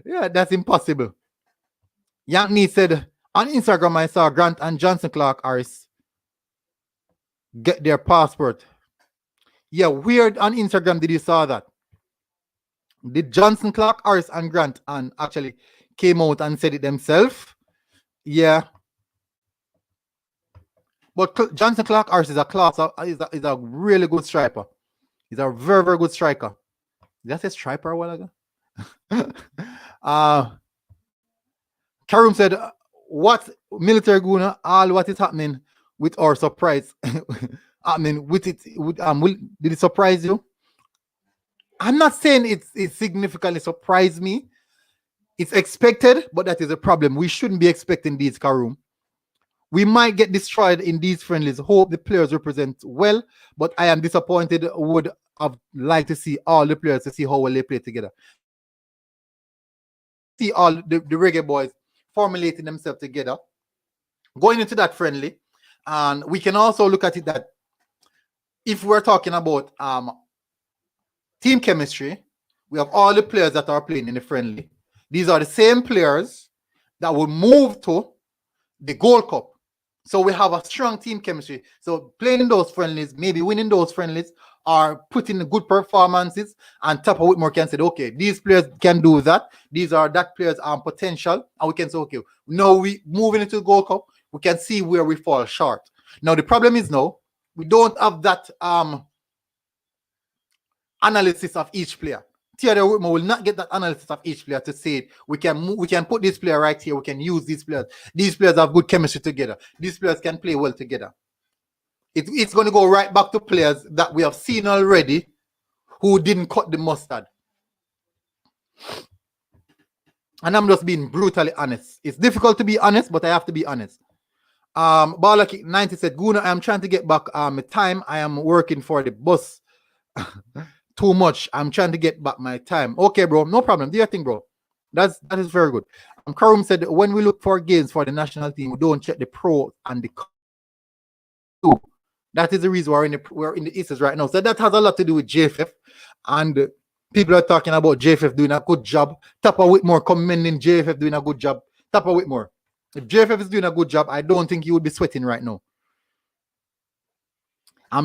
Speaker 1: Yeah, that's impossible. Yankney said, on Instagram, I saw Grant and Johnson Clark Harris get their passport. Yeah, weird. On Instagram did you saw that? Did Johnson Clark Harris and Grant and actually came out and said it themselves? Yeah. But Johnson Clark Harris is is a really good striker. He's a very, very good striker. Did I say striker a while ago? Karim said, what military guna, all what is happening with our surprise? I mean, with it, did it surprise you? I'm not saying it significantly surprised me. It's expected, but that is a problem. We shouldn't be expecting these, Karim. We might get destroyed in these friendlies. Hope the players represent well, but I am disappointed. Would have liked to see all the players to see how well they play together. See all the Reggae Boyz formulating themselves together, going into that friendly. And we can also look at it that if we're talking about team chemistry, we have all the players that are playing in the friendly. These are the same players that will move to the Gold Cup. So we have a strong team chemistry. So playing in those friendlies, maybe winning those friendlies, or putting good performances, and Tapa Whitmore can say, okay, these players can do that. These are that players' potential. And we can say, okay, now we moving into the Gold Cup, we can see where we fall short. Now the problem is now, we don't have that analysis of each player. Theodore Whitmore will not get that analysis of each player to say we can put this player right here, we can use these players. These players have good chemistry together. These players can play well together. It's going to go right back to players that we have seen already who didn't cut the mustard. And I'm just being brutally honest. It's difficult to be honest, but I have to be honest. Balaki 90 said, Guna, I am trying to get back my time. I am working for the bus too much. I'm trying to get back my time. Okay, bro, no problem. Do your thing, bro. That is very good. Karim said, when we look for games for the national team, we don't check the pro and the that is the reason we're in the East right now. So that has a lot to do with JFF. And people are talking about JFF doing a good job. Tapa Whitmore commending JFF doing a good job. Tapa Whitmore, if JFF is doing a good job, I don't think you would be sweating right now.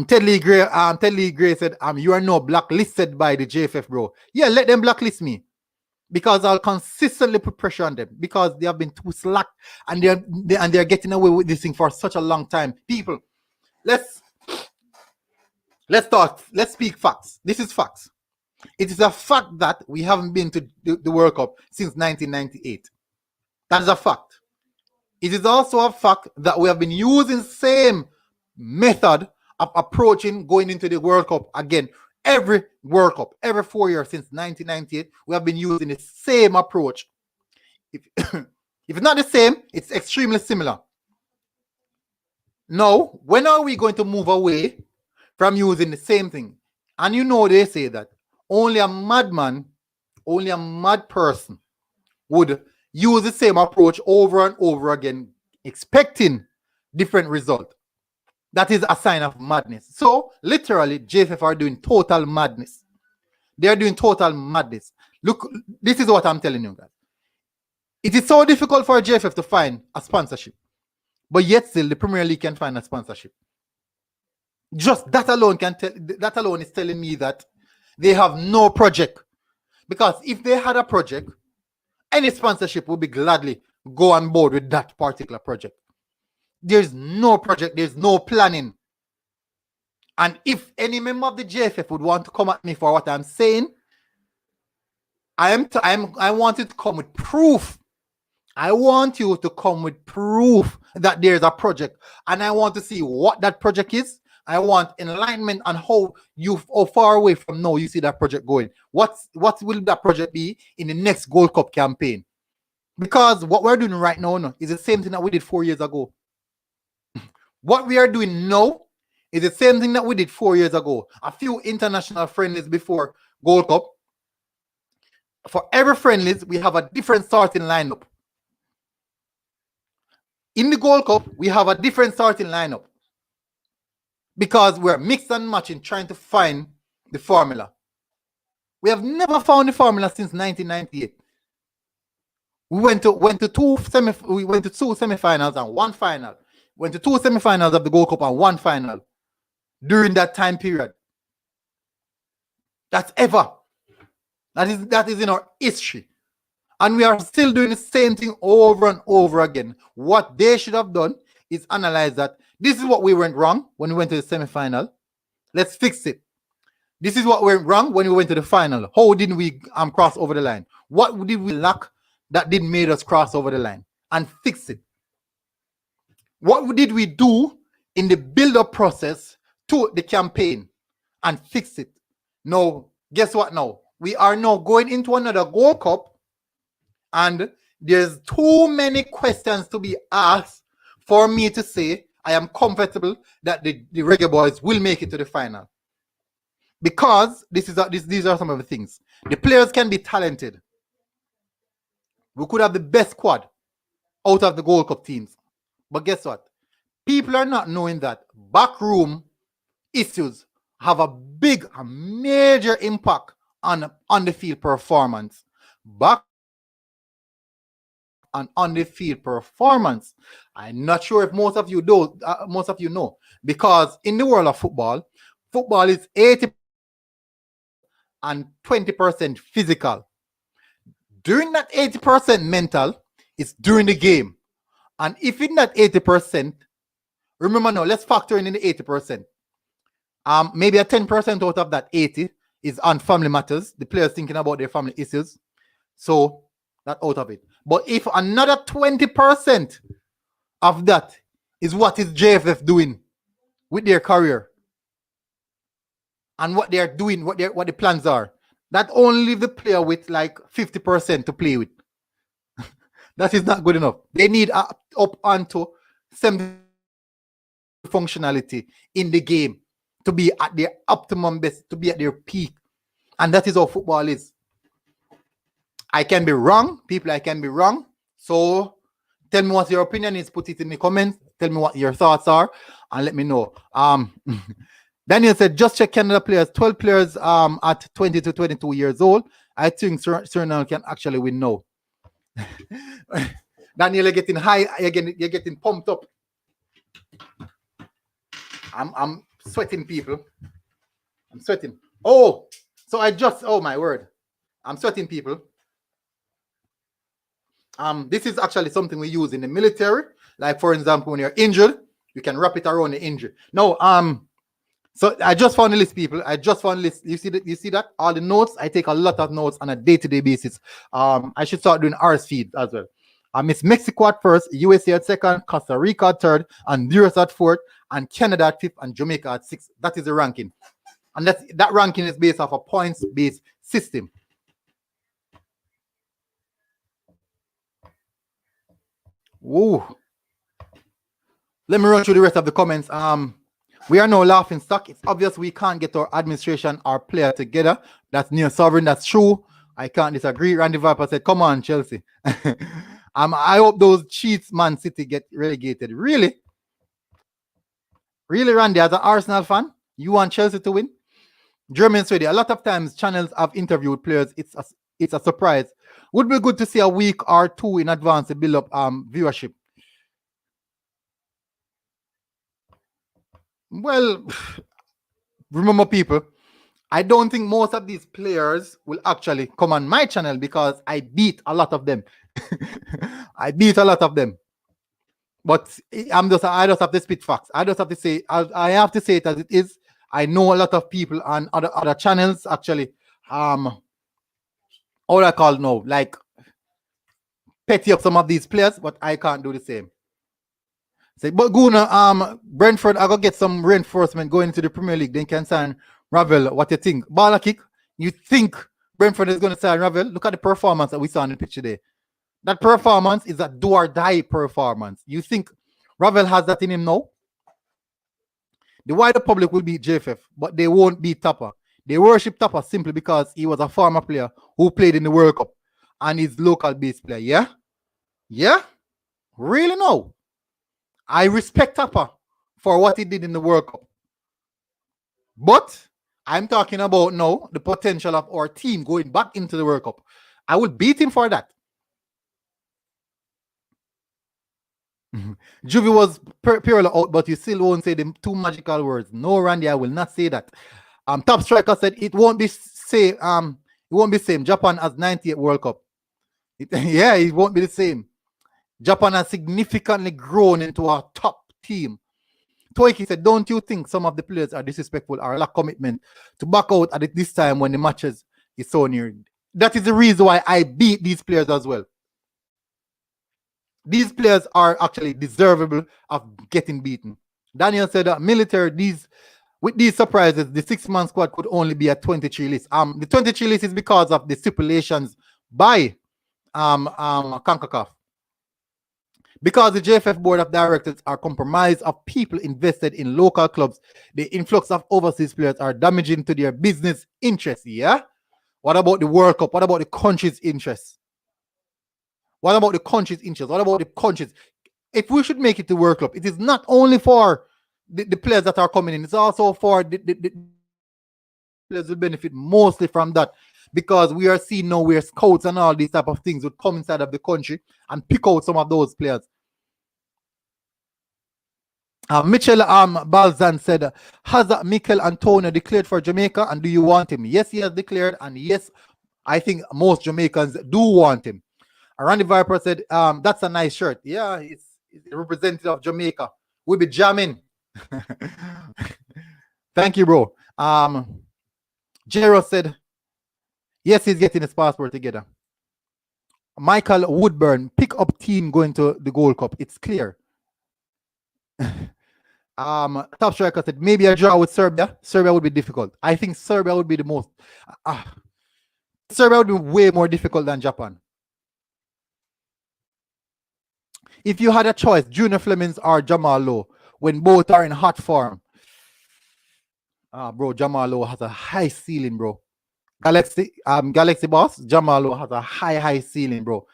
Speaker 1: Ted Lee Gray said, you are now blacklisted by the JFF, bro. Yeah, let them blacklist me. Because I'll consistently put pressure on them. Because they have been too slack. And they're getting away with this thing for such a long time. People, let's talk. Let's speak facts. This is facts. It is a fact that we haven't been to the World Cup since 1998. That is a fact. It is also a fact that we have been using the same method of approaching going into the World Cup again. Every World Cup, every 4 years since 1998, we have been using the same approach. If it's not the same, it's extremely similar. Now, when are we going to move away from using the same thing? And you know they say that only a madman, only a mad person would use the same approach over and over again, expecting different result. That is a sign of madness. So, literally, JFF are doing total madness. They are doing total madness. Look, this is what I'm telling you guys. It is so difficult for JFF to find a sponsorship. But yet still, the Premier League can find a sponsorship. Just that alone is telling me that they have no project. Because if they had a project, any sponsorship would be gladly go on board with that particular project. There's no project, there's no planning. And if any member of the JFF would want to come at me for what I'm saying, I want you to come with proof. I want you to come with proof that there's a project. And I want to see what that project is. I want enlightenment on how far away from now you see that project going. What will that project be in the next Gold Cup campaign? Because what we're doing right now is the same thing that we did 4 years ago. What we are doing now is the same thing that we did 4 years ago. A few international friendlies before Gold Cup. For every friendlies, we have a different starting lineup. In the Gold Cup, we have a different starting lineup because we're mixed and matching, trying to find the formula. We have never found the formula since 1998. We went to two semifinals and one final. Went to two semifinals of the Gold Cup and one final during that time period. That's ever. That is in our history. And we are still doing the same thing over and over again. What they should have done is analyze that this is what we went wrong when we went to the semi-final. Let's fix it. This is what went wrong when we went to the final. How didn't we cross over the line? What did we lack that didn't make us cross over the line? And fix it. What did we do in the build-up process to the campaign? And fix it. Now, guess what now? We are now going into another Gold Cup, and there's too many questions to be asked for me to say I am comfortable that the Reggae Boyz will make it to the final. Because these are some of the things. The players can be talented. We could have the best squad out of the Gold Cup teams. But guess what? People are not knowing that backroom issues have a major impact on the field performance. On the field performance. I'm not sure if most of you know, because in the world of football is 80% and 20% physical. During that 80% mental, it's during the game. And if in that 80%, remember now, let's factor in the 80%. Maybe a 10% out of that 80 is on family matters. The players thinking about their family issues. So that out of it. But if another 20% of that is what is JFF doing with their career and what they are doing, what the plans are, that only leave the player with like 50% to play with. That is not good enough. They need up onto 70 functionality in the game to be at their optimum best, to be at their peak. And that is how football is. I can be wrong, people. I can be wrong. So tell me what your opinion is. Put it in the comments. Tell me what your thoughts are, and let me know. Daniel said, just check Canada players. 12 players at 20 to 22 years old. I think Suriname can actually win now. Daniel, you're getting high. You're getting pumped up. I'm sweating, people. I'm sweating. Oh my word. I'm sweating, people. This is actually something we use in the military. Like, for example, when you're injured, you can wrap it around the injury. No, so I just found the list, people. I just found the list. You see that? All the notes. I take a lot of notes on a day-to-day basis. I should start doing RS feeds as well. It's Mexico at first, USA at second, Costa Rica at third, Honduras at fourth, and Canada at fifth, and Jamaica at sixth. That is the ranking. And that ranking is based off a points-based system. Woo. Let me run through the rest of the comments. We are now laughing stock. It's obvious we can't get our administration, our player together. That's near sovereign. That's true. I can't disagree. Randy Viper said, come on, Chelsea. I hope those cheats, Man City, get relegated. Really? Really, Randy, as an Arsenal fan, you want Chelsea to win? German Swede, a lot of times channels have interviewed players. It's a surprise. Would be good to see a week or two in advance to build up viewership. Well, remember, people, I don't think most of these players will actually come on my channel because I beat a lot of them. I beat a lot of them. But I just have to spit facts. I just have to say, I have to say it as it is. I know a lot of people on other channels actually, all I call now, like, petty up some of these players, but I can't do the same. Say, but Guna, Brentford, I gotta get some reinforcement going into the Premier League. Then can sign Ravel. What you think? Baller kick. You think Brentford is gonna sign Ravel? Look at the performance that we saw in the pitch today. That performance is a do or die performance. You think Ravel has that in him now? The wider public will beat JFF, but they won't beat Tapper. They worship Tapper simply because he was a former player who played in the World Cup and he's local base player. Yeah? Yeah? Really? No. I respect Tapper for what he did in the World Cup. But I'm talking about now the potential of our team going back into the World Cup. I would beat him for that. Juvie was purely out, but you still won't say the two magical words. No, Randy, I will not say that. Top striker said it won't be same. It won't be same. Japan has 98 World Cup. Yeah, it won't be the same. Japan has significantly grown into a top team. Toiki said, don't you think some of the players are disrespectful or lack commitment to back out at this time when the matches is so near? That is the reason why I beat these players as well. These players are actually deservable of getting beaten. Daniel said that military, with these surprises, the 6-man squad could only be a 23 list. The 23 list is because of the stipulations by CONCACAF. Because the JFF board of directors are comprised of people invested in local clubs, the influx of overseas players are damaging to their business interests. Yeah? What about the World Cup? What about the country's interests? What about the country's interest? What about the countries? If we should make it to World Cup, it is not only for the players that are coming in, it's also for the players will benefit mostly from that, because we are seeing now where scouts and all these type of things would come inside of the country and pick out some of those players. Mitchell Balzan said, has Mikel Antonio declared for Jamaica, and do you want him? Yes, he has declared, and yes, I think most Jamaicans do want him. Randy Viper said, that's a nice shirt. Yeah, it's representative of Jamaica. We'll be jamming. Thank you, bro. Jero said, yes, he's getting his passport together. Michael Woodburn, pick up team going to the Gold Cup. It's clear. Top striker said, maybe a draw with Serbia. Serbia would be difficult. I think Serbia would be the most. Serbia would be way more difficult than Japan. If you had a choice, Junior Flemings or Jamal Lowe, when both are in hot form, bro, Jamal Lowe has a high ceiling, bro. Galaxy boss, Jamal Lowe has a high ceiling, bro.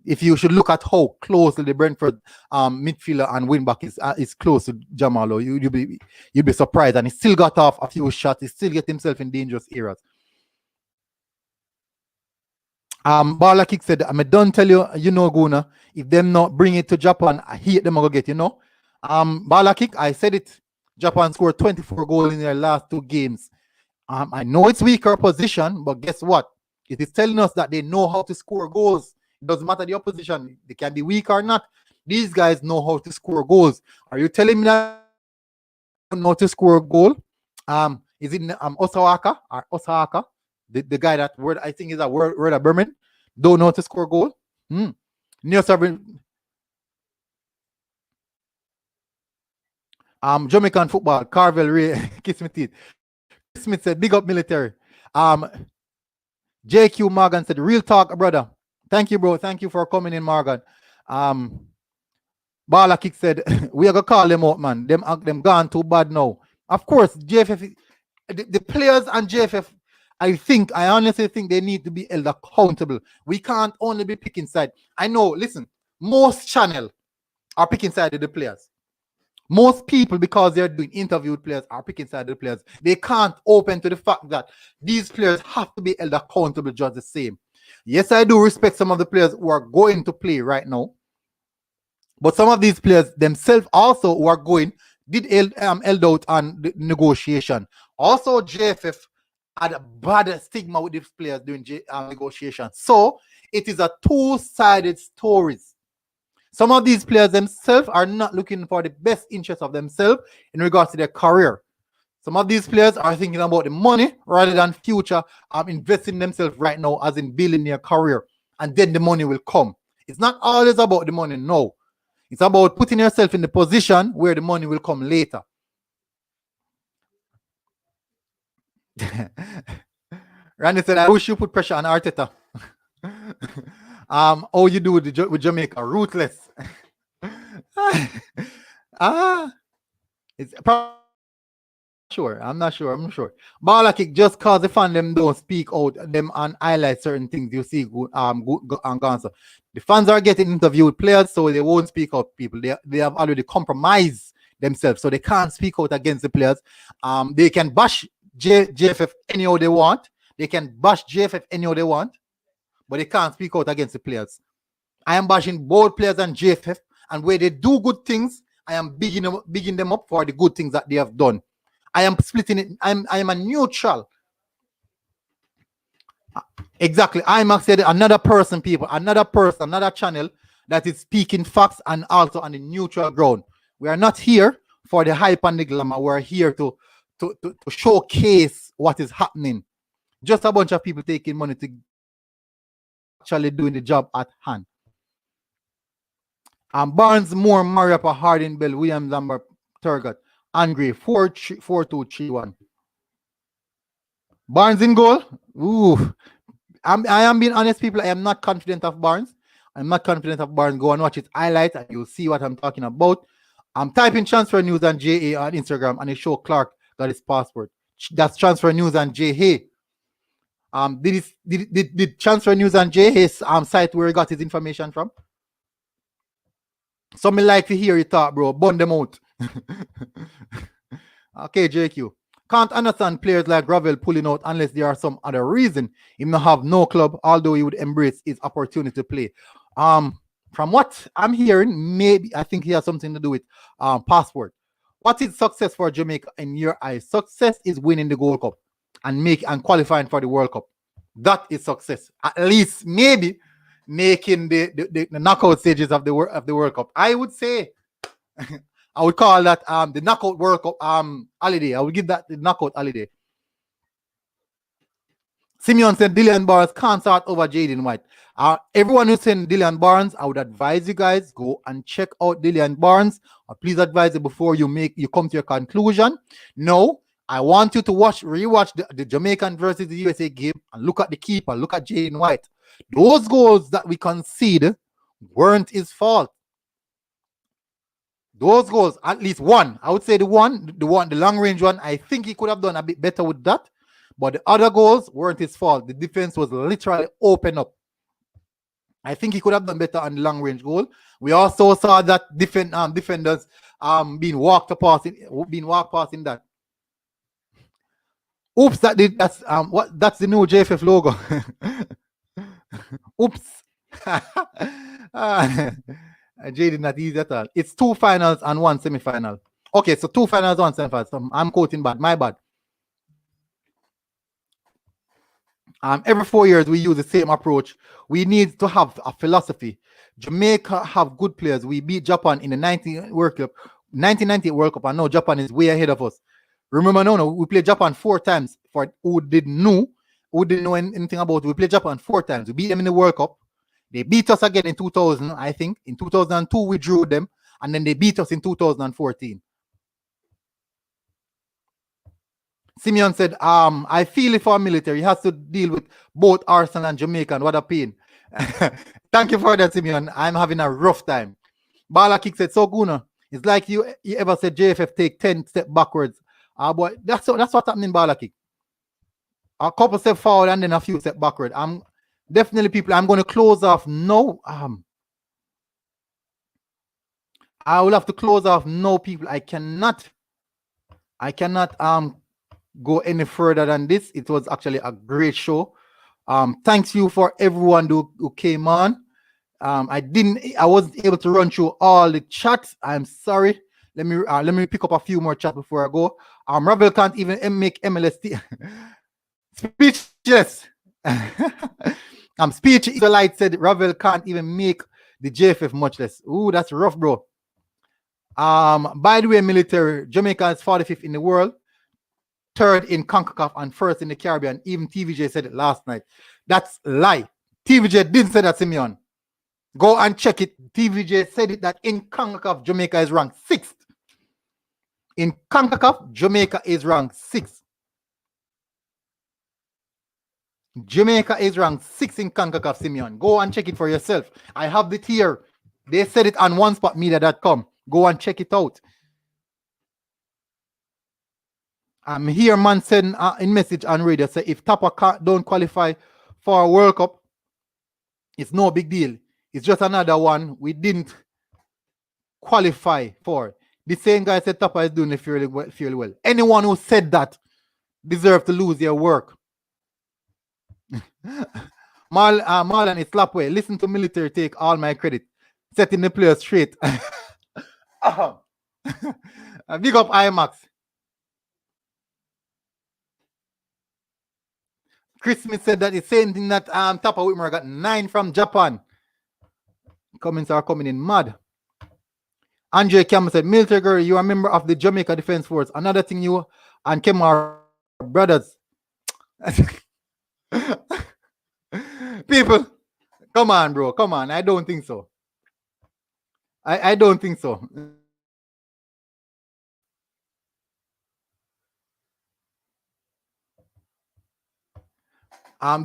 Speaker 1: If you should look at how closely the Brentford midfielder and wingback is close to Jamal Lowe, you'd be surprised. And he still got off a few shots. He still get himself in dangerous areas. Bala Kick said, I don't tell you, Guna, if them not bring it to Japan, I hate them go get, Bala Kick, I said it. Japan scored 24 goals in their last 2 games. I know it's weaker position, but guess what? It is telling us that they know how to score goals. It doesn't matter the opposition. They can be weak or not. These guys know how to score goals. Are you telling me that they don't know how to score a goal? Is it Osaka or Osaka? The guy that word I think is a word of Berman, don't know how to score a goal. Neil Sovereign. Jamaican football, Carvel Ray, kiss me teeth. Smith said, big up military. JQ Morgan said, real talk, brother. Thank you, bro. Thank you for coming in, Morgan. Bala Kick said, we are gonna call them out, man. Them gone too bad now. Of course, JFF, the players and JFF, I honestly think they need to be held accountable. We can't only be picking side. I know, listen, most channels are picking side of the players. Most people, because they're doing interview with players, are picking side of the players. They can't open to the fact that these players have to be held accountable just the same. Yes, I do respect some of the players who are going to play right now. But some of these players themselves also who are going did held out on the negotiation. Also, JFF had a bad stigma with these players during negotiation. So it is a two-sided story. Some of these players themselves are not looking for the best interest of themselves in regards to their career. Some of these players are thinking about the money rather than future, investing themselves right now as in building their career. And then the money will come. It's not always about the money, no. It's about putting yourself in the position where the money will come later. Randy said, I wish you put pressure on Arteta. All you do with Jamaica, ruthless. It's probably sure. I'm not sure. I'm not sure. Ball kick just cause the fan them don't speak out them and highlight certain things you see good and gone. So the fans are getting interviewed with players, so they won't speak out. People they have already compromised themselves, so they can't speak out against the players. They can bash JFF anyhow they want. They can bash JFF anyhow they want, but they can't speak out against the players. I am bashing both players and JFF, and where they do good things, I am bigging them up for the good things that they have done. I am splitting it. I am a neutral. Exactly. I'm actually another person, people, another person, another channel that is speaking facts and also on the neutral ground. We are not here for the hype and the glamour. We're here to showcase what is happening. Just a bunch of people taking money to actually doing the job at hand. Barnes, Moore, Mariapa, Harding, Bell, Williams, Lambert, Turgot, Angry, 4-2-3-1. Barnes in goal. Ooh. I am being honest, people. I am not confident of Barnes. I'm not confident of Barnes. Go and watch his highlights and you'll see what I'm talking about. I'm typing transfer news and JA on Instagram and it show Clark got his passport. That's transfer news and JA. Did transfer news and JA site where he got his information from? Some like to hear you talk, bro. Bun them out. Okay, JQ. Can't understand players like Ravel pulling out unless there are some other reason. He may have no club, although he would embrace his opportunity to play. From what I'm hearing, maybe I think he has something to do with passport. What is success for Jamaica in your eyes? Success is winning the Gold Cup and qualifying for the World Cup. That is success. At least maybe making the knockout stages of the World Cup. I would say. I would call that the knockout World Cup holiday. I would give that the knockout holiday. Simeon said Dillian Barnes can't start over Jaden White. Everyone who's saying Dillian Barnes, I would advise you guys go and check out Dillian Barnes. Please advise it before you come to your conclusion. No, I want you to rewatch the Jamaican versus the USA game and look at the keeper, look at Jaden White. Those goals that we conceded weren't his fault. Those goals, at least one. I would say the long range one, I think he could have done a bit better with that. But the other goals weren't his fault. The defense was literally open up. I think he could have done better on the long range goal. We also saw that defenders being walked past in that. Oops, that's the new JFF logo. Oops. Jay did not easy at all. It's 2 finals and 1 semi-final. Okay, so 2 finals, 1 semi-final. So I'm quoting bad. My bad. Every 4 years, we use the same approach. We need to have a philosophy. Jamaica have good players. We beat Japan in the 1998 World Cup. I know Japan is way ahead of us. Remember, no, we played Japan 4 times. For who didn't know anything about it, we played Japan 4 times. We beat them in the World Cup. They beat us again in 2000, I think. In 2002, we drew them. And then they beat us in 2014. Simeon said, I feel it for military. He has to deal with both Arsenal and Jamaica. And what a pain. Thank you for that, Simeon. I'm having a rough time. Bala Kick said, so Guna, it's like you ever said JFF take 10 steps backwards. But that's what's happening, Bala Kick. A couple steps forward and then a few steps backward. Definitely, people, I'm going to close off now. I will have to close off now, people. I cannot go any further than this. It was actually a great show. Thanks you for everyone who came on. I wasn't able to run through all the chats. I'm sorry. Let me pick up a few more chats before I go. Ravel can't even make MLS speechless. Speech Israelite said Ravel can't even make the JFF much less. Ooh, that's rough, bro. By the way, military, Jamaica is 45th in the world, 3rd in CONCACAF, and 1st in the Caribbean. Even TVJ said it last night. That's a lie. TVJ didn't say that, Simeon. Go and check it. TVJ said it that in CONCACAF, Jamaica is ranked 6th. In CONCACAF, Jamaica is ranked 6th. Jamaica is ranked 6th in CONCACAF, Simeon. Go and check it for yourself. I have it here. They said it on onespotmedia.com. Go and check it out. I'm here, man, send in message on radio say if Tapa don't qualify for a World Cup, it's no big deal. It's just another one we didn't qualify for. The same guy said Tapa is doing it fairly well. Anyone who said that deserves to lose their work. Marlon, it's Lapway. Listen to military take all my credit. Setting the players straight. Big up IMAX. Chris Smith said that the same thing that Tapa Whitmer got 9 from Japan. Comments are coming in mad. Andre Campbell said, military girl, you are a member of the Jamaica Defense Force. Another thing, you and Kim are brothers. People, come on, bro. Come on. I don't think so. I don't think so.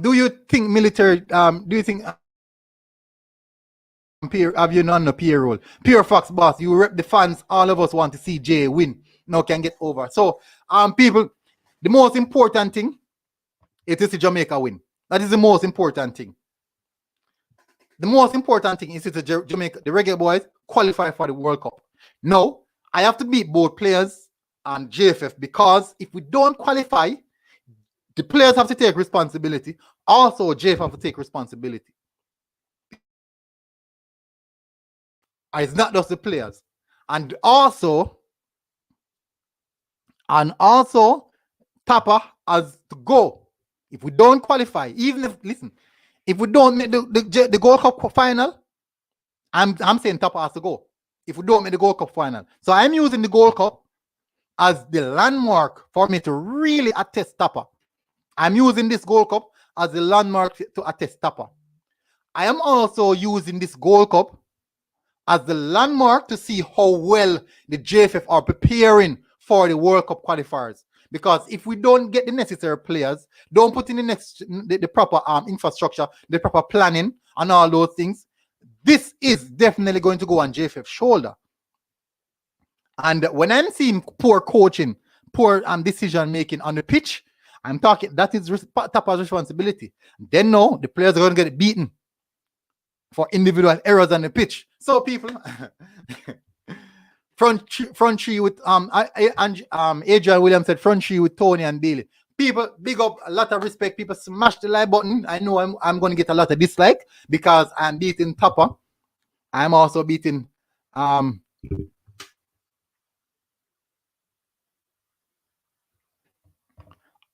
Speaker 1: Do you think military, do you think have you on the payroll? Pure Fox boss, you rep the fans. All of us want to see Jay win. Now can get over. So, people, the most important thing is to see Jamaica win. That is the most important thing. The most important thing is to Jamaica, the Reggae Boyz, qualify for the World Cup. Now, I have to beat both players and JFF because if we don't qualify, the players have to take responsibility. Also, JFF have to take responsibility. It's not just the players. And also, Tapa has to go. If we don't qualify, even if, listen, if we don't make the Gold Cup final, I'm saying Tapa has to go. If we don't make the Gold Cup final. So I'm using the Gold Cup as the landmark for me to really attest Tapa. I'm using this Gold Cup as the landmark to attest Tapa. I am also using this Gold Cup as the landmark to see how well the JFF are preparing for the World Cup qualifiers. Because if we don't get the necessary players, don't put in the proper infrastructure, the proper planning, and all those things, this is definitely going to go on JFF's shoulder. And when I'm seeing poor coaching, poor decision making on the pitch, I'm talking that is Tapa's responsibility. Then no, the players are going to get beaten for individual errors on the pitch. So people, front three with Adrian Williams said front three with Tony and Bailey. People, big up, a lot of respect. People smash the like button. I know I'm going to get a lot of dislike because I'm beating Tapa. I'm also beating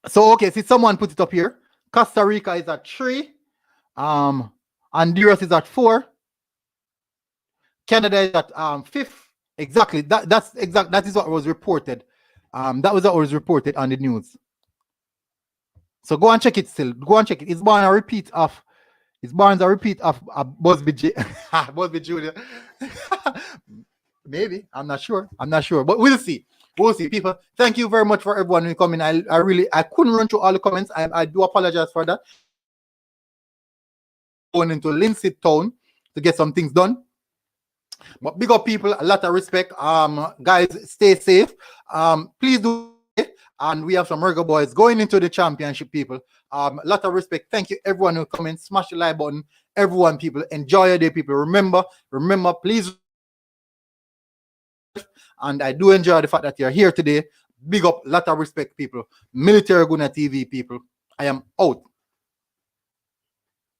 Speaker 1: so okay, see someone put it up here. Costa Rica is at 3. Honduras is at 4. Canada is at 5th. Exactly. That is what was reported. That was what was reported on the news. So go and check it still. Go and check it. It's born a repeat of Busby Busby Junior. Maybe. I'm not sure. But we'll see. People, thank you very much for everyone who come in. I couldn't run through all the comments. I do apologize for that. Going into Lindsay Town to get some things done. But big up people, a lot of respect. Guys, stay safe. Please do. And we have some Reggae Boyz going into the championship, people. A lot of respect. Thank you, everyone who come in. Smash the like button. Everyone, people, enjoy your day, people. Remember, please. And I do enjoy the fact that you're here today. Big up, a lot of respect, people. Military Guna TV, people. I am out.